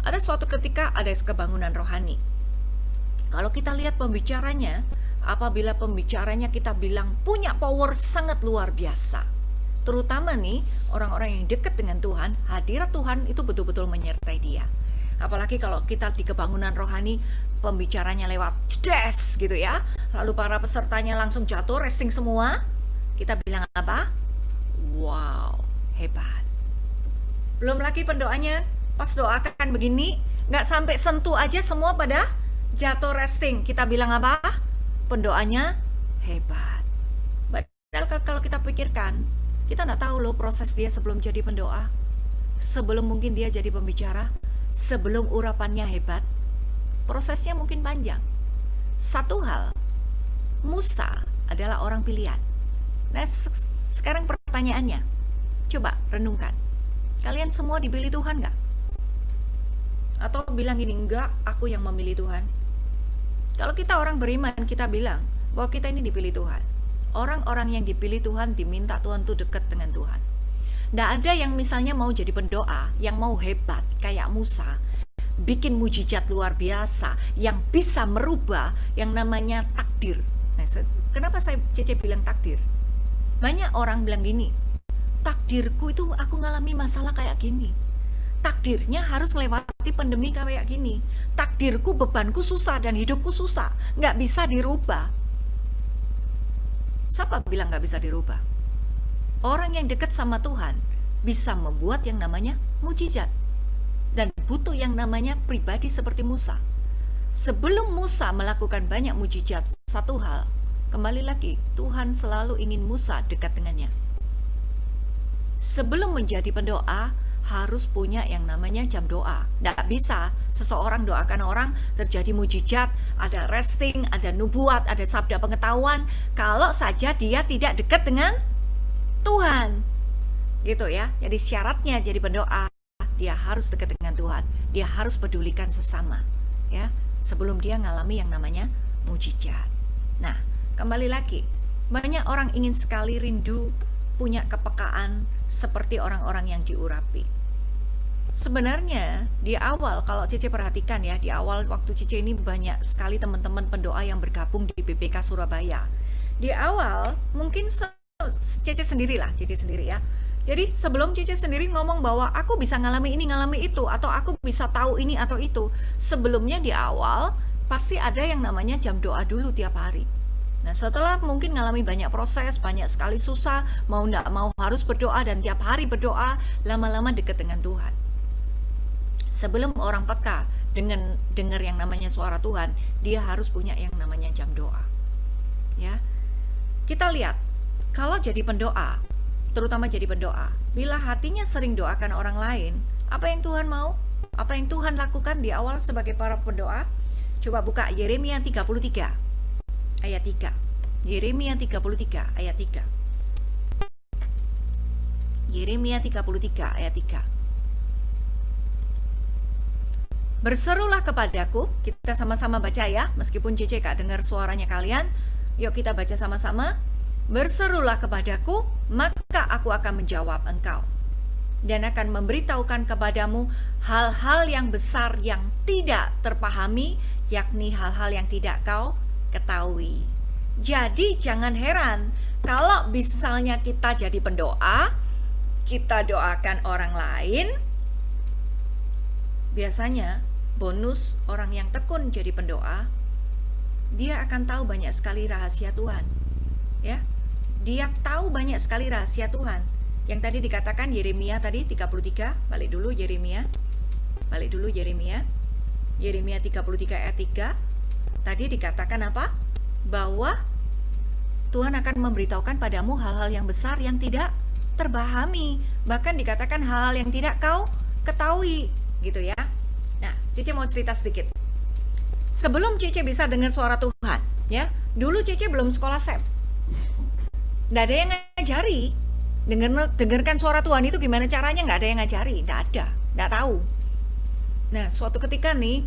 Ada suatu ketika ada kebangunan rohani. Kalau kita lihat pembicaranya, apabila pembicaranya kita bilang punya power sangat luar biasa. Terutama nih orang-orang yang dekat dengan Tuhan, hadirat Tuhan itu betul-betul menyertai dia. Apalagi kalau kita di kebangunan rohani, pembicaranya lewat jedes gitu ya. Lalu para pesertanya langsung jatuh, resting semua. Kita bilang apa? Wow, hebat. Belum lagi pendoanya, pas doakan begini, nggak sampai sentuh aja semua pada jatuh resting. Kita bilang apa? Pendoanya hebat. Padahal kalau kita pikirkan, kita nggak tahu loh proses dia sebelum jadi pendoa. Sebelum mungkin dia jadi pembicara, sebelum urapannya hebat, prosesnya mungkin panjang. Satu hal, Musa adalah orang pilihan. Nah, sekarang pertanyaannya, coba renungkan. Kalian semua dipilih Tuhan nggak? Atau bilang gini, enggak, aku yang memilih Tuhan. Kalau kita orang beriman, kita bilang bahwa kita ini dipilih Tuhan. Orang-orang yang dipilih Tuhan diminta Tuhan tuh dekat dengan Tuhan. Nggak ada yang misalnya mau jadi pendoa, yang mau hebat kayak Musa, bikin mujizat luar biasa, yang bisa merubah yang namanya takdir. Nah, kenapa Cece bilang takdir? Banyak orang bilang gini, takdirku itu aku ngalami masalah kayak gini. Takdirnya harus melewati pandemi kayak gini. Takdirku, bebanku susah dan hidupku susah, nggak bisa dirubah. Siapa bilang nggak bisa dirubah? Orang yang dekat sama Tuhan bisa membuat yang namanya mujizat. Dan butuh yang namanya pribadi seperti Musa. Sebelum Musa melakukan banyak mujizat, satu hal, kembali lagi, Tuhan selalu ingin Musa dekat dengannya. Sebelum menjadi pendoa, harus punya yang namanya jam doa. Nggak bisa seseorang doakan orang, terjadi mujizat, ada resting, ada nubuat, ada sabda pengetahuan, kalau saja dia tidak dekat dengan Tuhan. Gitu ya. Jadi syaratnya jadi pendoa, dia harus dekat dengan Tuhan. Dia harus pedulikan sesama, ya, sebelum dia ngalami yang namanya mujizat. Nah, kembali lagi, banyak orang ingin sekali rindu punya kepekaan seperti orang-orang yang diurapi. Sebenarnya di awal, kalau Cece perhatikan ya, di awal waktu Cece ini banyak sekali teman-teman pendoa yang bergabung di BPK Surabaya. Di awal mungkin Cece sendiri ya. Jadi sebelum Cece sendiri ngomong bahwa aku bisa ngalami ini, ngalami itu, atau aku bisa tahu ini atau itu, sebelumnya di awal pasti ada yang namanya jam doa dulu tiap hari. Nah, setelah mungkin ngalami banyak proses, banyak sekali susah, mau nggak mau harus berdoa dan tiap hari berdoa, lama-lama dekat dengan Tuhan. Sebelum orang peka dengan dengar yang namanya suara Tuhan, dia harus punya yang namanya jam doa. Ya. Kita lihat, kalau jadi pendoa, terutama jadi pendoa, bila hatinya sering doakan orang lain, apa yang Tuhan mau? Apa yang Tuhan lakukan di awal sebagai para pendoa? Coba buka Yeremia 33 ayat 3. Yeremia 33 ayat 3. Yeremia 33 ayat 3. Berserulah kepadaku, kita sama-sama baca ya, meskipun Cece gak dengar suaranya kalian. Yuk kita baca sama-sama. Berserulah kepadaku, maka aku akan menjawab engkau dan akan memberitahukan kepadamu hal-hal yang besar yang tidak terpahami, yakni hal-hal yang tidak kau ketahui. Jadi jangan heran kalau misalnya kita jadi pendoa, kita doakan orang lain, biasanya bonus orang yang tekun jadi pendoa, dia akan tahu banyak sekali rahasia Tuhan. Ya, dia tahu banyak sekali rahasia Tuhan. Yang tadi dikatakan Yeremia tadi 33, balik dulu Yeremia. Yeremia 33 ayat 3. Tadi dikatakan apa? Bahwa Tuhan akan memberitahukan padamu hal-hal yang besar yang tidak terbahami. Bahkan dikatakan hal-hal yang tidak kau ketahui, gitu ya. Nah, Cece mau cerita sedikit. Sebelum Cece bisa dengar suara Tuhan, ya, dulu Cece belum sekolah SEP. Nggak ada yang ngajari. Dengarkan suara Tuhan itu gimana caranya, nggak ada yang ngajari, nggak tahu. Nah, suatu ketika nih,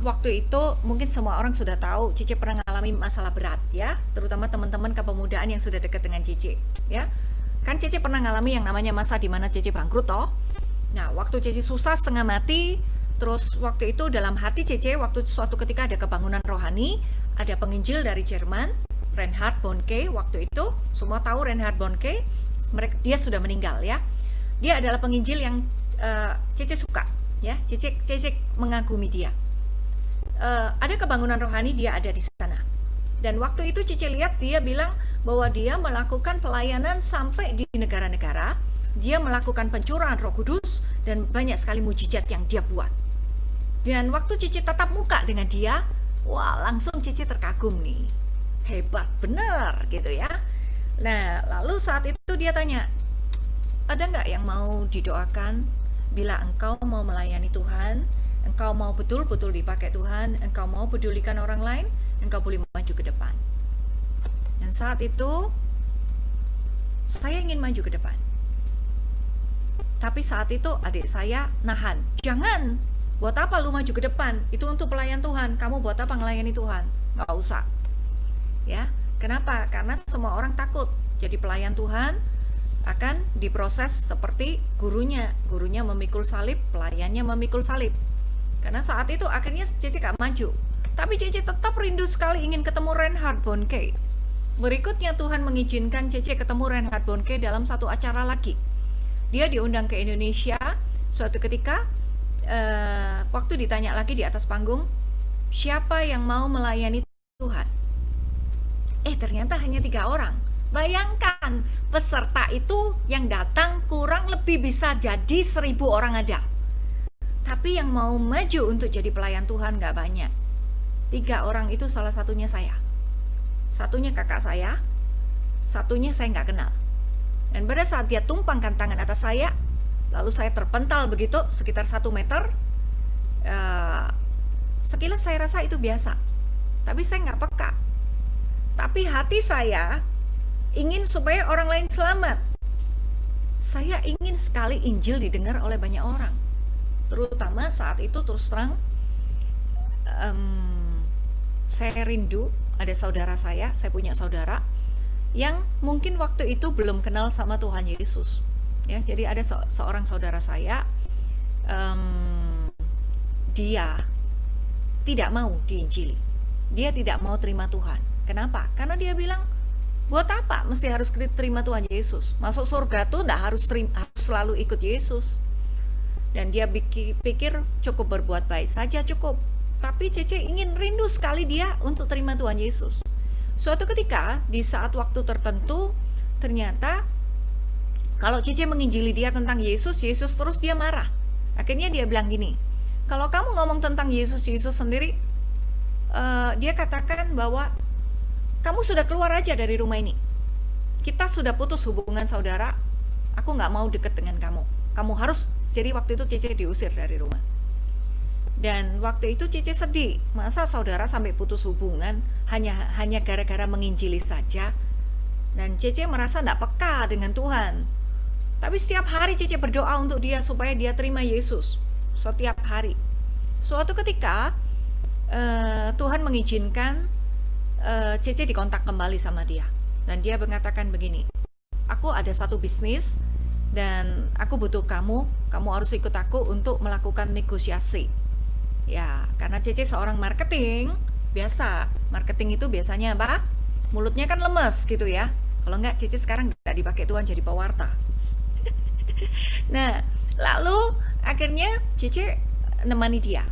waktu itu mungkin semua orang sudah tahu Cece pernah mengalami masalah berat ya, terutama teman-teman kepemudaan yang sudah dekat dengan Cece ya. Kan Cece pernah mengalami yang namanya masa di mana Cece bangkrut toh. Nah, waktu Cece susah setengah mati, terus waktu itu dalam hati Cece, waktu suatu ketika ada kebangunan rohani, ada penginjil dari Jerman, Reinhard Bonnke. Waktu itu semua tahu Reinhard Bonnke, dia sudah meninggal ya. Dia adalah penginjil yang Cece suka ya, Cece mengagumi dia. Ada kebangunan rohani, dia ada di sana. Dan waktu itu Cece lihat dia bilang bahwa dia melakukan pelayanan sampai di negara-negara. Dia melakukan pencurahan Roh Kudus dan banyak sekali mujizat yang dia buat. Dan waktu Cece tatap muka dengan dia, wah, langsung Cece terkagum nih. Hebat bener gitu ya. Nah, lalu saat itu dia tanya, ada nggak yang mau didoakan? Bila engkau mau melayani Tuhan, engkau mau betul-betul dipakai Tuhan, engkau mau pedulikan orang lain, engkau boleh maju ke depan. Dan saat itu saya ingin maju ke depan. Tapi saat itu adik saya nahan. Jangan, buat apa lu maju ke depan? Itu untuk pelayan Tuhan. Kamu buat apa ngelayani Tuhan? Nggak usah. Ya, kenapa? Karena semua orang takut jadi pelayan Tuhan, akan diproses seperti gurunya memikul salib, pelayannya memikul salib. Karena saat itu akhirnya Cece gak maju, tapi Cece tetap rindu sekali ingin ketemu Reinhard Bonnke. Berikutnya Tuhan mengizinkan Cece ketemu Reinhard Bonnke dalam satu acara lagi. Dia diundang ke Indonesia suatu ketika, waktu ditanya lagi di atas panggung, siapa yang mau melayani Tuhan? Ternyata hanya 3 orang. Bayangkan, peserta itu yang datang kurang lebih bisa jadi 1000 orang ada. Tapi yang mau maju untuk jadi pelayan Tuhan gak banyak. 3 orang itu salah satunya saya. Satunya kakak saya, satunya saya gak kenal. Dan pada saat dia tumpangkan tangan atas saya, lalu saya terpental begitu sekitar 1 meter, sekilas saya rasa itu biasa. Tapi saya gak peka. Tapi hati saya ingin supaya orang lain selamat. Saya ingin sekali Injil didengar oleh banyak orang. Terutama saat itu terus terang, saya rindu ada saudara saya punya saudara yang mungkin waktu itu belum kenal sama Tuhan Yesus. Ya, jadi ada seorang saudara saya, dia tidak mau diinjili. Dia tidak mau terima Tuhan. Kenapa? Karena dia bilang, buat apa mesti harus terima Tuhan Yesus? Masuk surga tuh enggak harus selalu ikut Yesus. Dan dia pikir cukup berbuat baik saja cukup. Tapi Cece ingin rindu sekali dia untuk terima Tuhan Yesus. Suatu ketika di saat waktu tertentu, ternyata kalau Cece menginjili dia tentang Yesus terus dia marah. Akhirnya dia bilang gini, kalau kamu ngomong tentang Yesus sendiri, dia katakan bahwa kamu sudah keluar aja dari rumah ini. Kita sudah putus hubungan saudara. Aku gak mau deket dengan kamu. Kamu harus, jadi waktu itu Cece diusir dari rumah. Dan waktu itu Cece sedih. Masa saudara sampai putus hubungan hanya gara-gara menginjili saja. Dan Cece merasa gak peka dengan Tuhan. Tapi setiap hari Cece berdoa untuk dia supaya dia terima Yesus. Setiap hari. Suatu ketika Tuhan mengizinkan Cece dikontak kembali sama dia. Dan dia mengatakan begini, aku ada satu bisnis dan aku butuh kamu harus ikut aku untuk melakukan negosiasi. Ya, karena Cece seorang marketing, biasa, marketing itu biasanya apa? Mulutnya kan lemes gitu ya. Kalau enggak, Cece sekarang enggak dipakai Tuhan jadi pewarta. Nah, lalu akhirnya Cece nemani dia.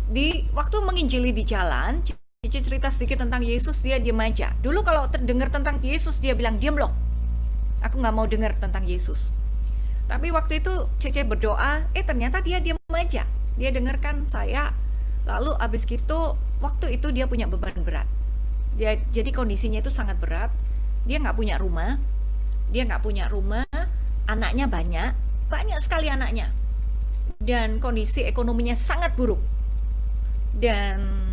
Di waktu menginjili di jalan, Cece cerita sedikit tentang Yesus, dia diam aja. Dulu kalau dengar tentang Yesus, dia bilang, diam loh, aku gak mau dengar tentang Yesus. Tapi waktu itu Cece berdoa, ternyata dia diam aja. Dia dengarkan saya. Lalu abis gitu, waktu itu dia punya beban berat. Jadi kondisinya itu sangat berat. Dia gak punya rumah. Anaknya banyak sekali anaknya. Dan kondisi ekonominya sangat buruk. Dan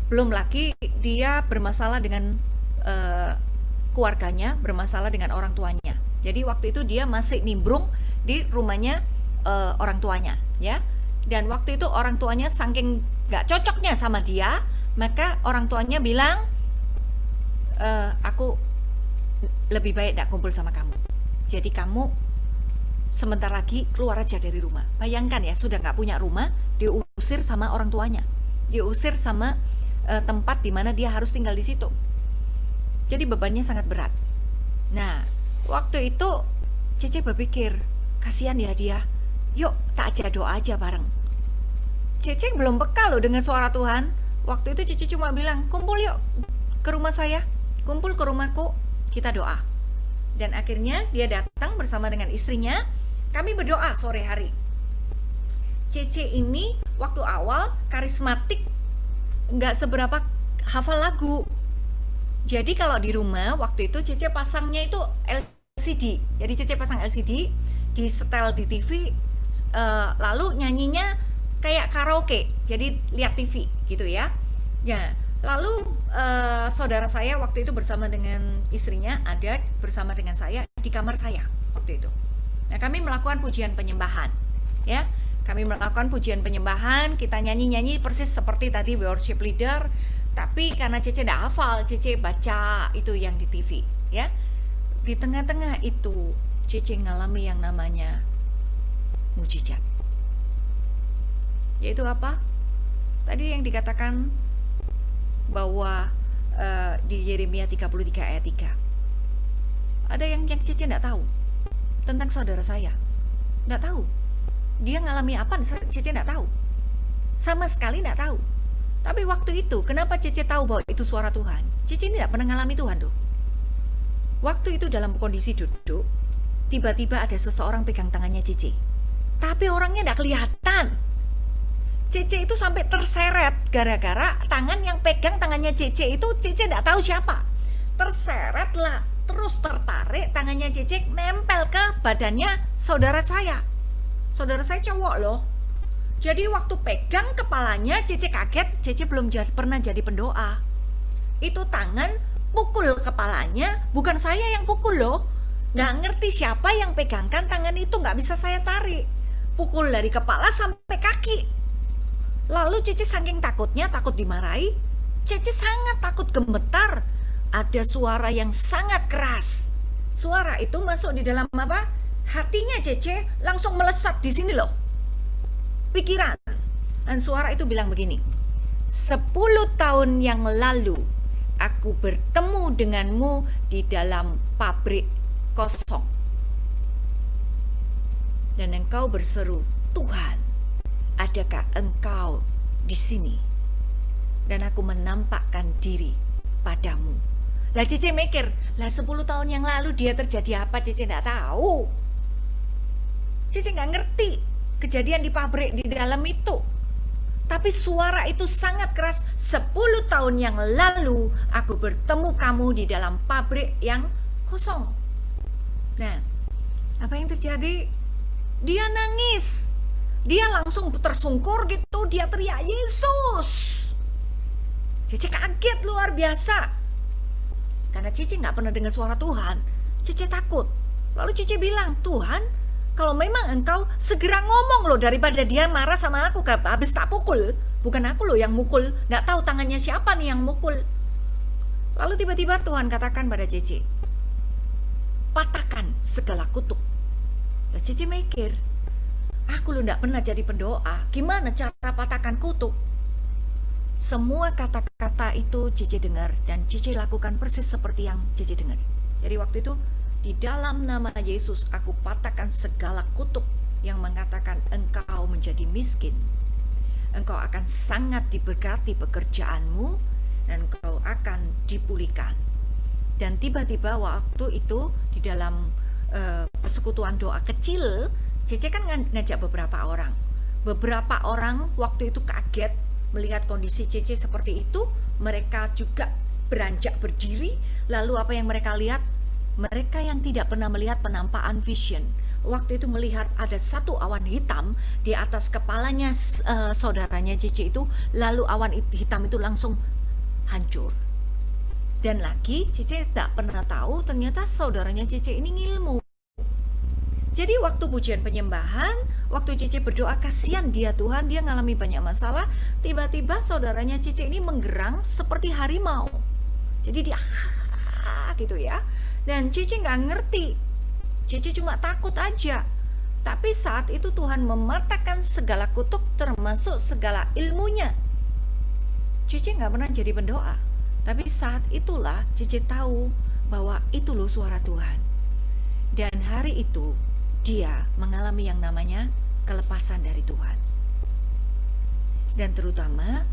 belum lagi dia bermasalah dengan keluarganya, bermasalah dengan orang tuanya. Jadi waktu itu dia masih nimbrung di rumahnya orang tuanya, ya. Dan waktu itu orang tuanya saking gak cocoknya sama dia, maka orang tuanya bilang, aku lebih baik gak kumpul sama kamu. Jadi kamu sebentar lagi keluar aja dari rumah. Bayangkan ya, sudah gak punya rumah, diusir sama orang tuanya, diusir sama tempat di mana dia harus tinggal di situ. Jadi bebannya sangat berat. Nah, waktu itu Cece berpikir, kasihan ya dia. Yuk, tak aja doa aja bareng. Cece belum peka loh dengan suara Tuhan. Waktu itu Cece cuma bilang, kumpul yuk ke rumah saya, kumpul ke rumahku, kita doa. Dan akhirnya dia datang bersama dengan istrinya. Kami berdoa sore hari. Cece ini waktu awal karismatik, nggak seberapa hafal lagu. Jadi kalau di rumah waktu itu Cece pasangnya itu LCD. Jadi Cece pasang LCD, di setel di TV, lalu nyanyinya kayak karaoke. Jadi lihat TV gitu ya. Ya, lalu saudara saya waktu itu bersama dengan istrinya ada bersama dengan saya di kamar saya waktu itu. Nah, kami melakukan pujian penyembahan, ya. Kami melakukan pujian penyembahan, kita nyanyi-nyanyi persis seperti tadi worship leader, tapi karena Cece tidak hafal, Cece baca itu yang di TV, ya. Di tengah-tengah itu Cece ngalami yang namanya mujizat. Yaitu apa? Tadi yang dikatakan bahwa di Yeremia 33 ayat 3. Ada yang Cece enggak tahu tentang saudara saya. Enggak tahu. Dia ngalami apa, Cece enggak tahu. Sama sekali enggak tahu. Tapi waktu itu, kenapa Cece tahu bahwa itu suara Tuhan? Cece ini enggak pernah ngalami Tuhan loh. Waktu itu dalam kondisi duduk, tiba-tiba ada seseorang pegang tangannya Cece. Tapi orangnya enggak kelihatan. Cece itu sampai terseret gara-gara tangan yang pegang tangannya Cece itu Cece enggak tahu siapa. Terseret lah, terus tertarik tangannya Cece nempel ke badannya saudara saya. Saudara saya cowok loh. Jadi waktu pegang kepalanya Cece kaget, Cece belum pernah jadi pendoa. Itu tangan pukul kepalanya, bukan saya yang pukul loh. Nggak ngerti siapa yang pegangkan tangan itu, nggak bisa saya tarik. Pukul dari kepala sampai kaki. Lalu Cece saking takutnya, takut dimarahi, Cece sangat takut gemetar. Ada suara yang sangat keras. Suara itu masuk di dalam apa? Hatinya Cece langsung melesat di sini loh. Pikiran. Dan suara itu bilang begini. 10 tahun yang lalu aku bertemu denganmu di dalam pabrik kosong. Dan engkau berseru, Tuhan, adakah engkau di sini? Dan aku menampakkan diri padamu. Lah Cece mikir, lah 10 tahun yang lalu dia terjadi apa? Cece enggak tahu. Cece enggak ngerti kejadian di pabrik di dalam itu. Tapi suara itu sangat keras. 10 tahun yang lalu aku bertemu kamu di dalam pabrik yang kosong. Nah, apa yang terjadi? Dia nangis. Dia langsung tersungkur gitu. Dia teriak, Yesus. Cece kaget luar biasa. Karena Cece gak pernah dengar suara Tuhan. Cece takut. Lalu Cece bilang, Tuhan, kalau memang engkau segera ngomong loh, daripada dia marah sama aku habis tak pukul. Bukan aku loh yang mukul, gak tahu tangannya siapa nih yang mukul. Lalu tiba-tiba Tuhan katakan pada Cece, patahkan segala kutuk. Nah, Cece mikir, aku loh gak pernah jadi pendoa, gimana cara patahkan kutuk? Semua kata-kata itu Cece dengar dan Cece lakukan persis seperti yang Cece dengar. Jadi waktu itu, di dalam nama Yesus aku patahkan segala kutuk yang mengatakan engkau menjadi miskin. Engkau akan sangat diberkati pekerjaanmu dan engkau akan dipulihkan. Dan tiba-tiba waktu itu di dalam persekutuan doa kecil, Cece kan ngajak beberapa orang. Beberapa orang waktu itu kaget melihat kondisi Cece seperti itu. Mereka juga beranjak berdiri. Lalu apa yang mereka lihat? Mereka yang tidak pernah melihat penampakan vision, waktu itu melihat ada satu awan hitam di atas kepalanya saudaranya Cece itu. Lalu awan hitam itu langsung hancur. Dan lagi Cece tak pernah tahu ternyata saudaranya Cece ini ngilmu. Jadi waktu pujian penyembahan, waktu Cece berdoa, kasihan dia Tuhan, dia ngalami banyak masalah. Tiba-tiba saudaranya Cece ini menggerang seperti harimau. Jadi dia gitu ya. Dan Cece nggak ngerti. Cece cuma takut aja. Tapi saat itu Tuhan mematahkan segala kutuk termasuk segala ilmunya. Cece nggak pernah jadi pendoa. Tapi saat itulah Cece tahu bahwa itu loh suara Tuhan. Dan hari itu dia mengalami yang namanya kelepasan dari Tuhan. Dan terutama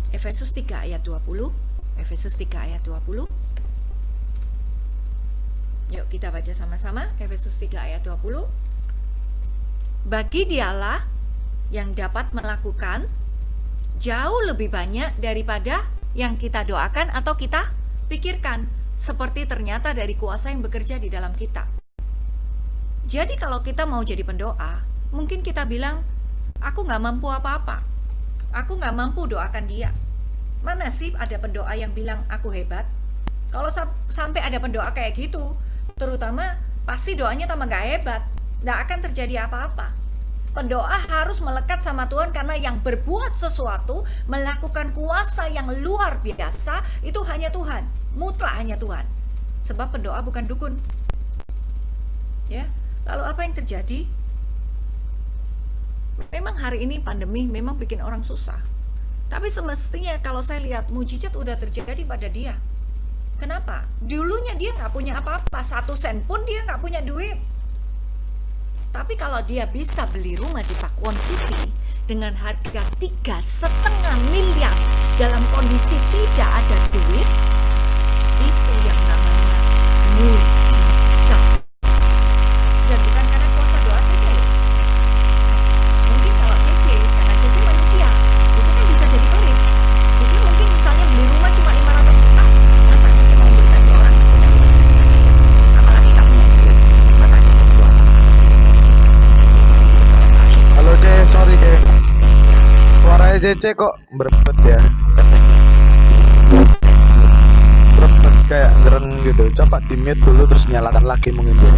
Efesus 3 ayat 20. Efesus 3 ayat 20. Yuk kita baca sama-sama Efesus 3 ayat 20. Bagi dialah yang dapat melakukan jauh lebih banyak daripada yang kita doakan atau kita pikirkan, seperti ternyata dari kuasa yang bekerja di dalam kita. Jadi kalau kita mau jadi pendoa, mungkin kita bilang, aku gak mampu apa-apa, aku gak mampu doakan dia. Mana sih ada pendoa yang bilang aku hebat? Kalau sampai ada pendoa kayak gitu, terutama pasti doanya tambah gak hebat, gak akan terjadi apa-apa. Pendoa harus melekat sama Tuhan karena yang berbuat sesuatu, melakukan kuasa yang luar biasa, itu hanya Tuhan, mutlak hanya Tuhan. Sebab pendoa bukan dukun. Ya, lalu apa yang terjadi? Memang hari ini pandemi memang bikin orang susah. Tapi semestinya kalau saya lihat mujizat udah terjadi pada dia. Kenapa? Dulunya dia nggak punya apa-apa, 1 sen pun dia nggak punya duit. Tapi kalau dia bisa beli rumah di Pakuwon City dengan harga 3,5 miliar dalam kondisi tidak ada duit, itu yang namanya mujizat. Dan bukan karena kuasa doa Cece. Mungkin kalau Cece, karena Cece manusia, Cece kan bisa jadi pelit. Cece mungkin misalnya beli rumah cuma 500 juta, masa Cece mau berikan ke orang yang punya duit dan sebagainya. Apalagi tak punya duit, masa Cece berdoa sama seperti itu. Halo Ce, sorry Ce. Suaranya Cece kok berbet ya. Berbet kayak gereng gitu. Coba di mute dulu terus nyalakan lagi mungkin Ce.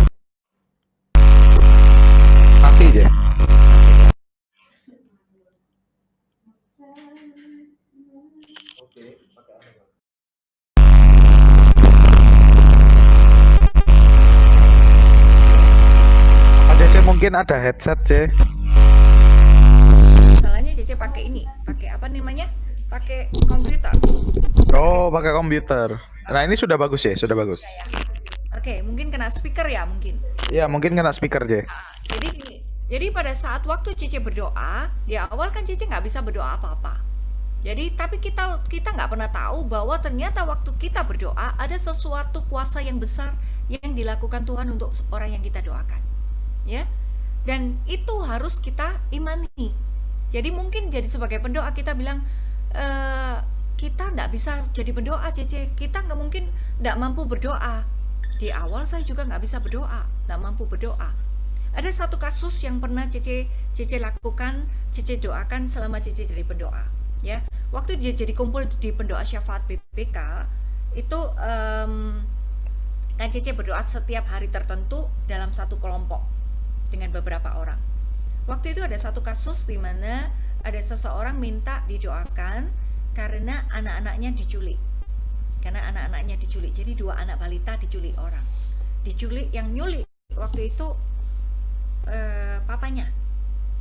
Masih Ce. Cece mungkin ada headset Ce. Masalahnya Cece pakai ini, pakai apa namanya? Pakai komputer. Oh, pakai komputer. Nah, ini sudah bagus ya, sudah bagus. Ya. Oke, mungkin kena speaker ya mungkin. Iya, mungkin kena speaker Ce. Jadi gini, jadi pada saat waktu Cece berdoa, di awal kan Cece nggak bisa berdoa apa-apa. Jadi tapi kita nggak pernah tahu bahwa ternyata waktu kita berdoa ada sesuatu kuasa yang besar yang dilakukan Tuhan untuk orang yang kita doakan, ya. Dan itu harus kita imani. Jadi mungkin jadi sebagai pendoa kita bilang kita nggak bisa jadi pendoa Cece, kita nggak mungkin nggak mampu berdoa. Di awal saya juga nggak bisa berdoa, nggak mampu berdoa. Ada satu kasus yang pernah Cece lakukan, Cece doakan selama Cece jadi pendoa, ya. Waktu dia jadi kumpul di pendoa syafaat BPK itu kan Cece berdoa setiap hari tertentu dalam satu kelompok dengan beberapa orang. Waktu itu ada satu kasus di mana ada seseorang minta didoakan karena anak-anaknya diculik. Karena anak-anaknya diculik, jadi 2 anak balita diculik orang. Diculik, yang nyulik waktu itu papanya.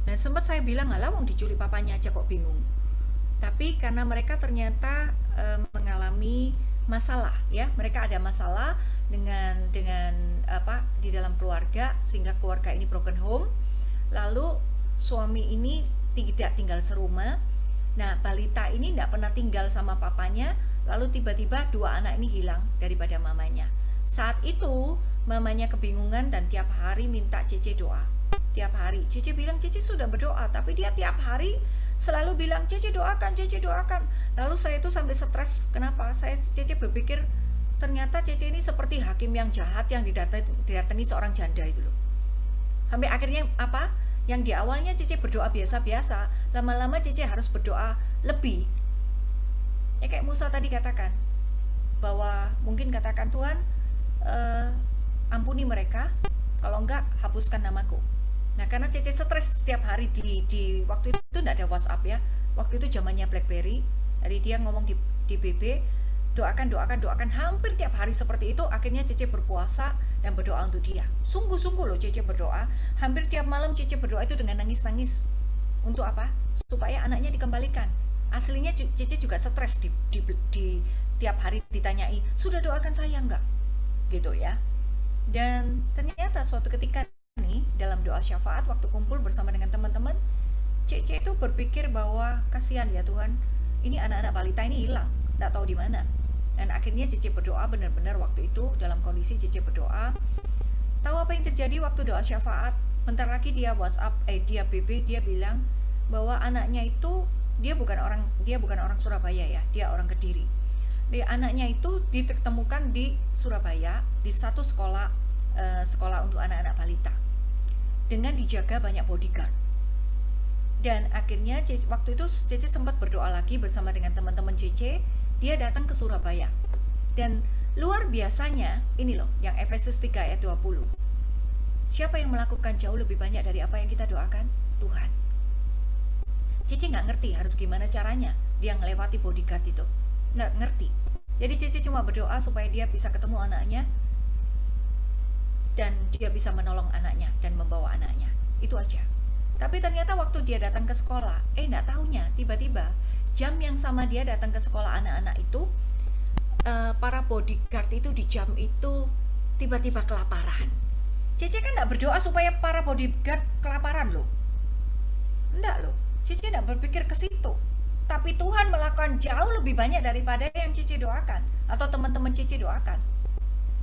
Dan sempat saya bilang, alah wong diculik papanya aja kok bingung. Tapi karena mereka ternyata mengalami masalah, ya, mereka ada masalah dengan apa di dalam keluarga sehingga keluarga ini broken home. Lalu suami ini tidak tinggal serumah. Nah, balita ini tidak pernah tinggal sama papanya. Lalu tiba-tiba 2 anak ini hilang daripada mamanya. Saat itu mamanya kebingungan dan tiap hari minta Cece doa. Tiap hari Cece bilang Cece sudah berdoa, tapi dia tiap hari selalu bilang Cece doakan, Cece doakan. Lalu saya itu sampai stres. Kenapa? Cece berpikir ternyata Cece ini seperti hakim yang jahat yang didatangi seorang janda itu loh. Sampai akhirnya apa? Yang di awalnya Cece berdoa biasa-biasa, lama-lama Cece harus berdoa lebih. Ya kayak Musa tadi katakan, bahwa mungkin katakan Tuhan ampuni mereka, kalau enggak hapuskan namaku. Nah karena Cece stres setiap hari di waktu itu enggak ada WhatsApp ya, waktu itu zamannya BlackBerry. Jadi dia ngomong di BB, doakan hampir tiap hari seperti itu. Akhirnya Cece berpuasa dan berdoa untuk dia. Sungguh-sungguh loh Cece berdoa. Hampir tiap malam Cece berdoa itu dengan nangis-nangis. Untuk apa? Supaya anaknya dikembalikan. Aslinya Cece juga stres di tiap hari ditanyai, sudah doakan saya enggak? Gitu ya. Dan ternyata suatu ketika nih dalam doa syafaat waktu kumpul bersama dengan teman-teman, Cece itu berpikir bahwa kasihan ya Tuhan, ini anak-anak balita ini hilang, enggak tahu di mana. Dan akhirnya Cece berdoa benar-benar waktu itu dalam kondisi Cece berdoa. Tahu apa yang terjadi waktu doa syafaat? Bentar lagi dia WhatsApp, dia BB, dia bilang bahwa anaknya itu dia bukan orang Surabaya ya, dia orang Kediri. Anaknya itu ditemukan di Surabaya di satu sekolah untuk anak-anak balita dengan dijaga banyak bodyguard. Dan akhirnya waktu itu Cece sempat berdoa lagi bersama dengan teman-teman Cece. Dia datang ke Surabaya. Dan luar biasanya ini loh yang Efesus 3 ayat 20. Siapa yang melakukan jauh lebih banyak dari apa yang kita doakan? Tuhan. Cece nggak ngerti harus gimana caranya dia ngelewati bodyguard itu, nggak ngerti. Jadi Cece cuma berdoa supaya dia bisa ketemu anaknya. dan dia bisa menolong anaknya dan membawa anaknya. Itu aja. Tapi ternyata waktu dia datang ke sekolah, enggak taunya tiba-tiba jam yang sama dia datang ke sekolah anak-anak itu, para bodyguard itu di jam itu tiba-tiba kelaparan. Cece kan enggak berdoa supaya para bodyguard kelaparan loh. Enggak loh. Cece enggak berpikir ke situ. Tapi Tuhan melakukan jauh lebih banyak daripada yang Cece doakan atau teman-teman Cece doakan.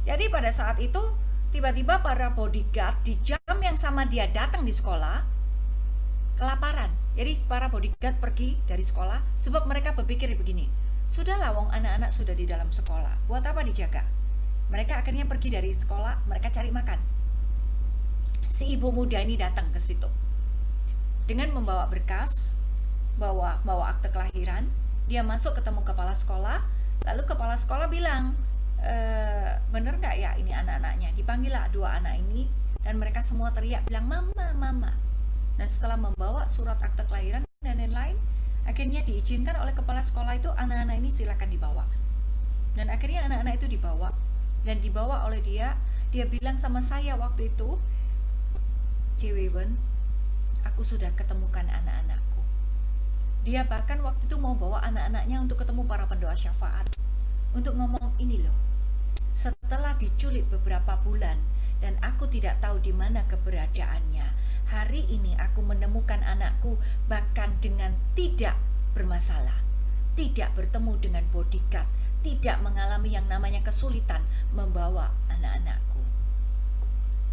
Jadi pada saat itu tiba-tiba para bodyguard di jam yang sama dia datang di sekolah kelaparan. Jadi para bodyguard pergi dari sekolah sebab mereka berpikir begini, sudahlah wong anak-anak sudah di dalam sekolah, buat apa dijaga? Mereka akhirnya pergi dari sekolah, mereka cari makan. Si ibu muda ini datang ke situ dengan membawa berkas, bawa akte kelahiran. Dia masuk ketemu kepala sekolah, lalu kepala sekolah bilang, bener nggak ya ini anak-anaknya? Dipanggil lah dua anak ini dan mereka semua teriak bilang mama, mama. Dan setelah membawa surat akte kelahiran dan lain-lain, akhirnya diizinkan oleh kepala sekolah itu anak-anak ini silakan dibawa. Dan akhirnya anak-anak itu dibawa dan dibawa oleh dia. Dia bilang sama saya waktu itu, Cewewen, aku sudah ketemukan anak-anakku. Dia bahkan waktu itu mau bawa anak-anaknya untuk ketemu para pendoa syafaat, untuk ngomong ini loh, setelah diculik beberapa bulan dan aku tidak tahu di mana keberadaannya, hari ini aku menemukan anakku bahkan dengan tidak bermasalah, tidak bertemu dengan bodyguard, tidak mengalami yang namanya kesulitan membawa anak-anakku.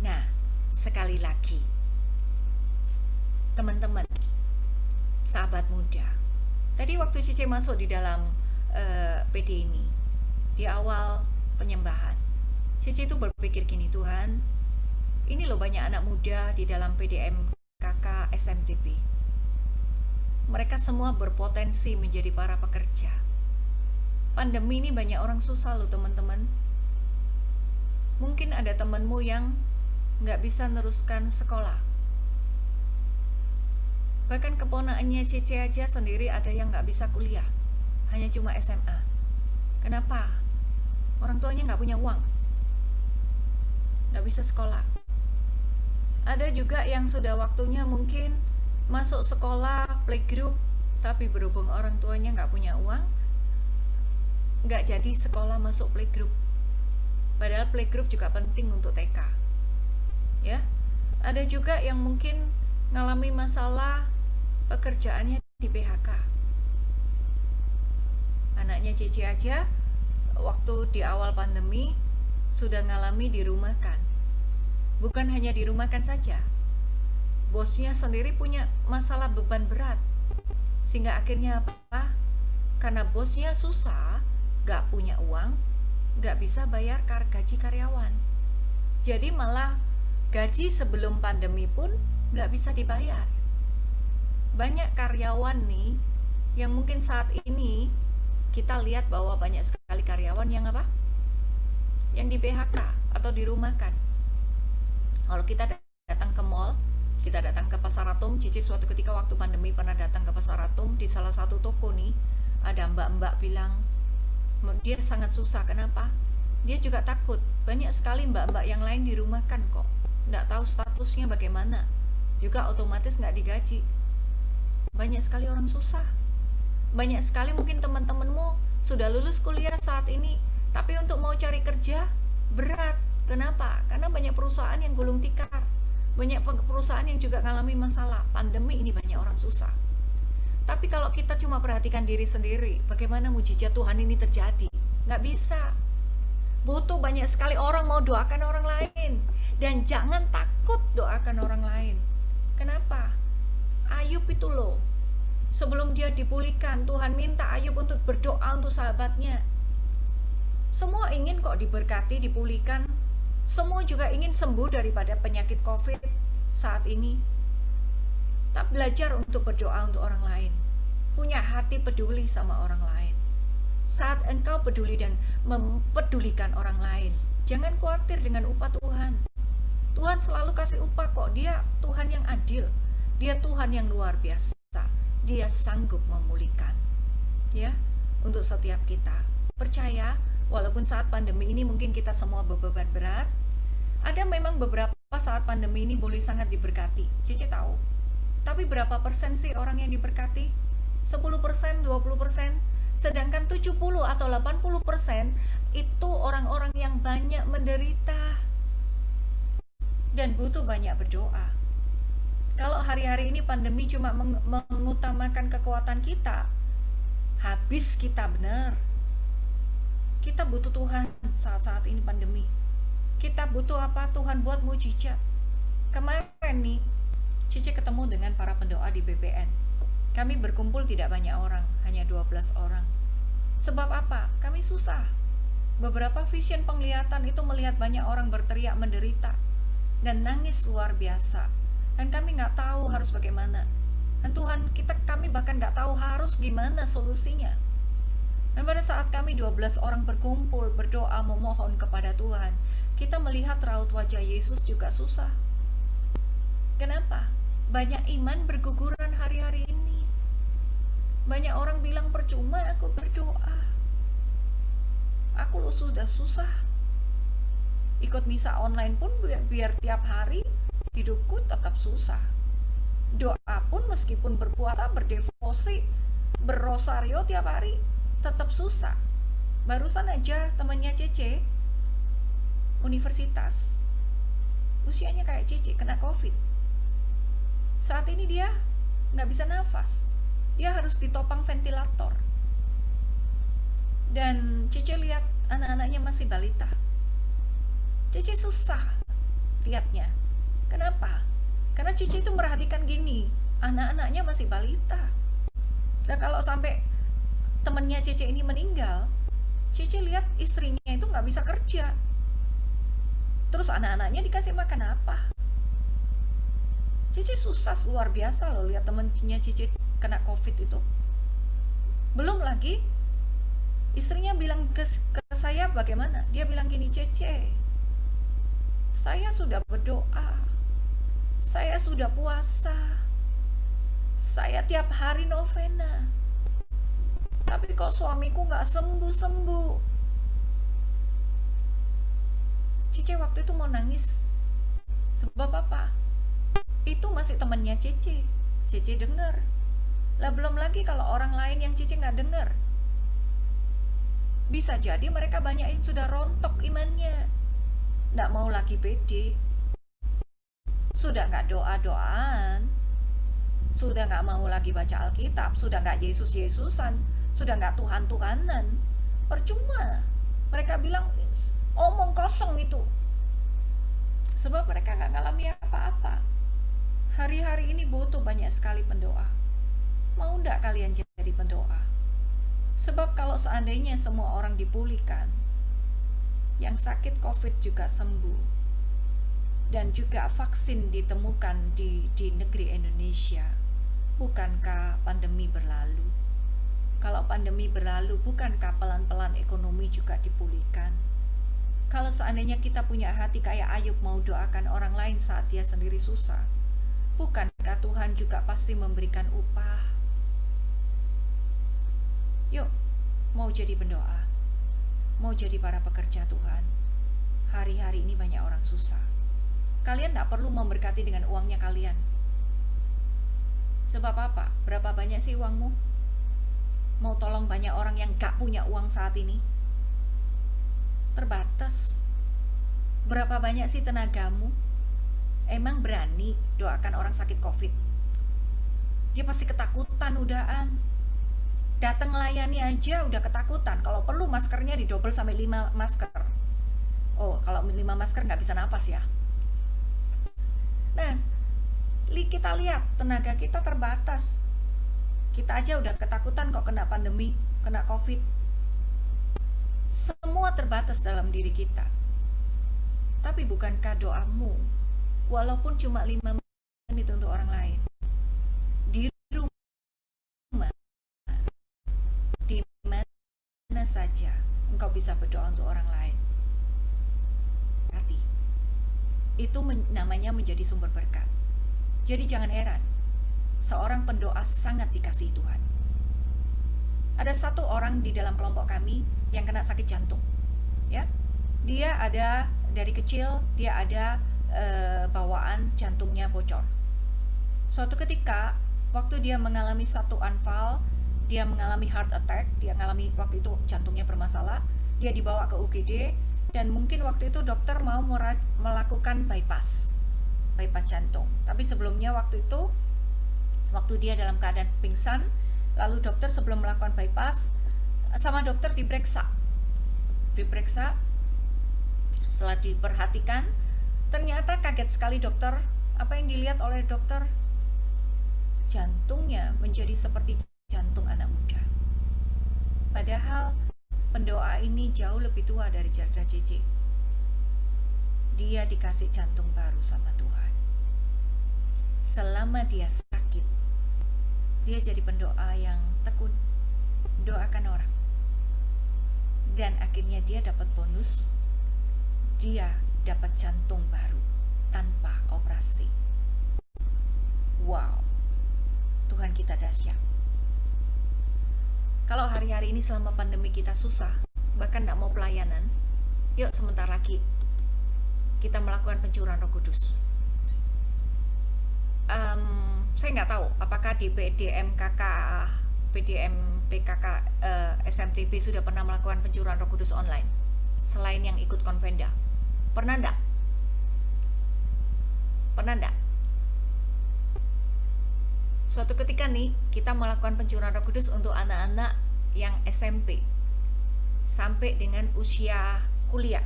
Nah, sekali lagi, teman-teman, sahabat muda, tadi waktu Cici masuk di dalam PD ini, di awal penyembahan, Cici itu berpikir gini, Tuhan, ini loh banyak anak muda di dalam PDM KK SMTP. Mereka semua berpotensi menjadi para pekerja. Pandemi ini banyak orang susah loh teman-teman. Mungkin ada temanmu yang nggak bisa neruskan sekolah. Bahkan keponakannya Cece aja sendiri ada yang nggak bisa kuliah, hanya cuma SMA. Kenapa? Orang tuanya nggak punya uang, nggak bisa sekolah. Ada juga yang sudah waktunya mungkin masuk sekolah playgroup, tapi berhubung orang tuanya nggak punya uang, nggak jadi sekolah masuk playgroup. Padahal playgroup juga penting untuk TK. Ya, ada juga yang mungkin ngalami masalah pekerjaannya di PHK. Anaknya Cici aja waktu di awal pandemi sudah ngalami dirumahkan. Bukan hanya dirumahkan saja, bosnya sendiri punya masalah beban berat, sehingga akhirnya apa? Karena bosnya susah, gak punya uang, gak bisa bayar gaji karyawan. Jadi malah gaji sebelum pandemi pun gak bisa dibayar. Banyak karyawan nih, yang mungkin saat ini kita lihat bahwa banyak sekali karyawan yang apa? Yang di PHK atau dirumahkan. Kalau kita datang ke mall, kita datang ke Pasar Atom, Cici suatu ketika waktu pandemi pernah datang ke Pasar Atom, di salah satu toko nih, ada mbak-mbak bilang, dia sangat susah, kenapa? Dia juga takut, banyak sekali mbak-mbak yang lain dirumahkan kok, nggak tahu statusnya bagaimana, juga otomatis nggak digaji. Banyak sekali orang susah, banyak sekali mungkin teman-temanmu sudah lulus kuliah saat ini, tapi untuk mau cari kerja, berat. Kenapa? Karena banyak perusahaan yang gulung tikar, banyak perusahaan yang juga mengalami masalah. Pandemi ini banyak orang susah. Tapi kalau kita cuma perhatikan diri sendiri, bagaimana mujizat Tuhan ini terjadi? Nggak bisa. Butuh banyak sekali orang mau doakan orang lain. Dan jangan takut doakan orang lain. Kenapa? Ayub itu loh, sebelum dia dipulihkan, Tuhan minta Ayub untuk berdoa untuk sahabatnya. Semua ingin kok diberkati, dipulihkan. Semua juga ingin sembuh daripada penyakit COVID saat ini. Tak belajar untuk berdoa untuk orang lain, punya hati peduli sama orang lain. Saat engkau peduli dan mempedulikan orang lain, jangan khawatir dengan upah Tuhan. Tuhan selalu kasih upah kok. Dia Tuhan yang adil, Dia Tuhan yang luar biasa. Dia sanggup memulihkan, ya, untuk setiap kita. Percaya, walaupun saat pandemi ini mungkin kita semua beban berat, Ada memang beberapa saat pandemi ini boleh sangat diberkati, Cece tahu. Tapi berapa persen sih orang yang diberkati? 10%, 20%? Sedangkan 70 atau 80% itu orang-orang yang banyak menderita dan butuh banyak berdoa. Kalau hari-hari ini pandemi cuma mengutamakan kekuatan kita, habis kita benar. Kita butuh Tuhan saat-saat ini pandemi. Kita butuh apa? Tuhan buat mujizat. Kemarin nih, Cici ketemu dengan para pendoa di BPN. Kami berkumpul tidak banyak orang, hanya 12 orang. Sebab apa? Kami susah. Beberapa vision penglihatan itu melihat banyak orang berteriak menderita dan nangis luar biasa. Dan kami nggak tahu harus bagaimana. Dan Tuhan kami bahkan nggak tahu harus gimana solusinya. Dan pada saat kami 12 orang berkumpul berdoa memohon kepada Tuhan, kita melihat raut wajah Yesus juga susah. Kenapa? Banyak iman berguguran hari-hari ini. Banyak orang bilang percuma aku berdoa. Aku lo sudah susah. Ikut misa online pun biar tiap hari hidupku tetap susah. Doa pun meskipun berpuasa, berdevosi, berrosario tiap hari tetap susah. Barusan aja temannya Cece universitas, usianya kayak Cece, kena COVID. Saat ini dia nggak bisa nafas, dia harus ditopang ventilator. Dan Cece lihat anak-anaknya masih balita. Cece susah lihatnya. Kenapa? Karena Cece itu merhatikan gini, anak-anaknya masih balita. Dan kalau sampai temennya Cece ini meninggal, Cece lihat istrinya itu nggak bisa kerja. Terus anak-anaknya dikasih makan apa? Cece susah luar biasa loh lihat temennya Cece kena COVID itu. Belum lagi istrinya bilang ke saya bagaimana? Dia bilang gini, Cece, saya sudah berdoa, saya sudah puasa, saya tiap hari novena, tapi kok suamiku nggak sembuh-sembuh. Cece waktu itu mau nangis. Sebab apa? Itu masih temannya Cece. Cece dengar. Lah belum lagi kalau orang lain yang Cece nggak dengar. Bisa jadi mereka banyak yang sudah rontok imannya, nggak mau lagi pede, sudah nggak doa-doaan, sudah nggak mau lagi baca Alkitab, sudah nggak Yesus-Yesusan, sudah nggak Tuhan-Tuhanan. Percuma. Mereka bilang omong kosong itu. Sebab mereka nggak ngalami apa-apa. Hari-hari ini butuh banyak sekali pendoa. Mau nggak kalian jadi pendoa? Sebab kalau seandainya semua orang dipulihkan, yang sakit COVID juga sembuh, dan juga vaksin ditemukan di negeri Indonesia, bukankah pandemi berlalu? Kalau pandemi berlalu, bukankah pelan-pelan ekonomi juga dipulihkan? Kalau seandainya kita punya hati kayak Ayub mau doakan orang lain saat dia sendiri susah, bukankah Tuhan juga pasti memberikan upah? Yuk, mau jadi pendoa, mau jadi para pekerja Tuhan. Hari-hari ini banyak orang susah. Kalian gak perlu memberkati dengan uangnya kalian. Sebab apa? Berapa banyak sih uangmu? Mau tolong banyak orang yang gak punya uang saat ini? Terbatas. Berapa banyak sih tenagamu? Emang berani doakan orang sakit COVID? Dia pasti ketakutan udahan. Datang melayani aja udah ketakutan. Kalau perlu maskernya didobel sampai 5 masker. Oh, kalau 5 masker nggak bisa napas ya. Nah, kita lihat tenaga kita terbatas. Kita aja udah ketakutan kok kena pandemi, kena COVID. Semua terbatas dalam diri kita. Tapi bukankah doamu, walaupun cuma 5 menit untuk orang lain, di rumah, di mana saja engkau bisa berdoa untuk orang lain. Hati. Itu namanya menjadi sumber berkat. Jadi jangan heran, seorang pendoa sangat dikasihi Tuhan. Ada satu orang di dalam kelompok kami yang kena sakit jantung, ya. Dia ada dari kecil dia ada bawaan jantungnya bocor. Suatu ketika waktu dia mengalami satu anfal, dia mengalami heart attack, dia mengalami waktu itu jantungnya bermasalah, dia dibawa ke UGD dan mungkin waktu itu dokter mau melakukan bypass jantung. Tapi sebelumnya waktu itu, waktu dia dalam keadaan pingsan, lalu dokter sebelum melakukan bypass, sama dokter diperiksa. Setelah diperhatikan, ternyata kaget sekali dokter. Apa yang dilihat oleh dokter? Jantungnya menjadi seperti jantung anak muda. Padahal pendoa ini jauh lebih tua dari Jarda Cici. Dia dikasih jantung baru sama Tuhan. Selama dia sakit, dia jadi pendoa yang tekun, doakan orang. Dan akhirnya dia dapat bonus, dia dapat jantung baru tanpa operasi. Wow, Tuhan kita dahsyat. Kalau hari-hari ini selama pandemi kita susah, bahkan tidak mau pelayanan, yuk sebentar lagi kita melakukan pencurahan Roh Kudus. Saya nggak tahu apakah di PKK SMTB sudah pernah melakukan pencurahan Roh Kudus online selain yang ikut konvenda. Pernah enggak? Suatu ketika nih kita melakukan pencurahan Roh Kudus untuk anak-anak yang SMP sampai dengan usia kuliah.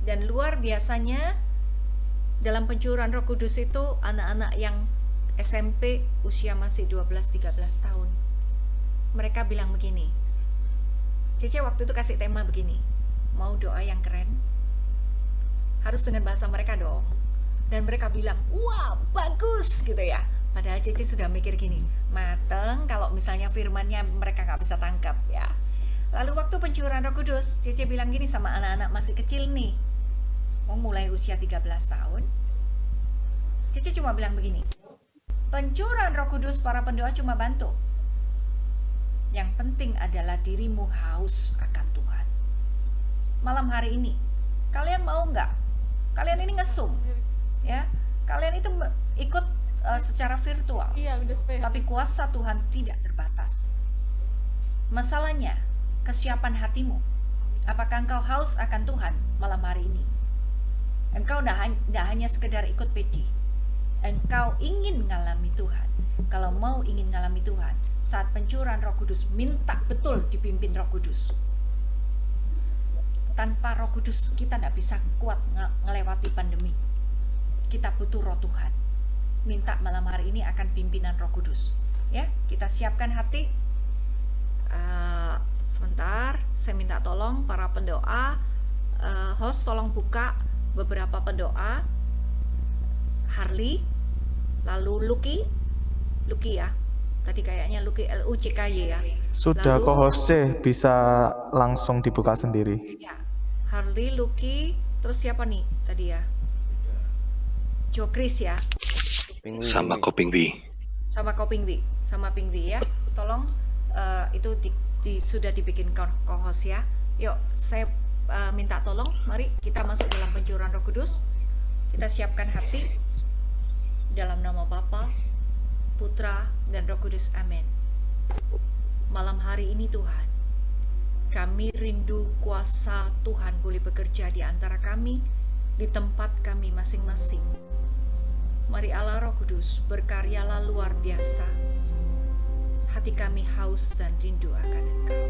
Dan luar biasanya dalam pencurahan Roh Kudus itu anak-anak yang SMP usia masih 12-13 tahun. Mereka bilang begini, Cece waktu itu kasih tema begini, mau doa yang keren? Harus dengan bahasa mereka dong. Dan mereka bilang, wah bagus gitu ya. Padahal Cece sudah mikir gini, mateng kalau misalnya firmannya mereka gak bisa tangkap ya. Lalu waktu pencurahan Roh Kudus, Cece bilang gini sama anak-anak masih kecil nih, mau mulai usia 13 tahun. Cece cuma bilang begini, pencurahan Roh Kudus para pendoa cuma bantu. Yang penting adalah dirimu haus akan Tuhan. Malam hari ini, kalian mau nggak? Kalian ini ngesum, ya? Kalian itu ikut secara virtual, tapi kuasa Tuhan tidak terbatas. Masalahnya, kesiapan hatimu. Apakah engkau haus akan Tuhan malam hari ini? Engkau tidak hanya sekedar ikut PD. Engkau ingin ngalami Tuhan. Kalau mau ingin ngalami Tuhan, saat pencurahan Roh Kudus, minta betul dipimpin Roh Kudus. Tanpa Roh Kudus kita tidak bisa kuat ngelewati pandemi. Kita butuh Roh Tuhan. Minta malam hari ini akan pimpinan Roh Kudus. Ya, kita siapkan hati. Sebentar, saya minta tolong para pendoa, host tolong buka beberapa pendoa. Harley, lalu Lucky ya. Tadi kayaknya Lucky LUCKY ya. Sudah Lalu, co-host C, bisa langsung dibuka sendiri. Ya, Harley, Lucky, terus siapa nih tadi ya? Jo Chris ya. Sama Koping B. Sama Ping Wi ya. Tolong itu sudah dibikin co-host ya. Yuk, saya minta tolong, mari kita masuk dalam pencurahan Roh Kudus. Kita siapkan hati dalam nama Bapa, Putra, dan Roh Kudus. Amin. Malam hari ini Tuhan, kami rindu kuasa Tuhan boleh bekerja di antara kami, di tempat kami masing-masing. Mari Allah Roh Kudus, berkaryalah luar biasa. Hati kami haus dan rindu akan Engkau.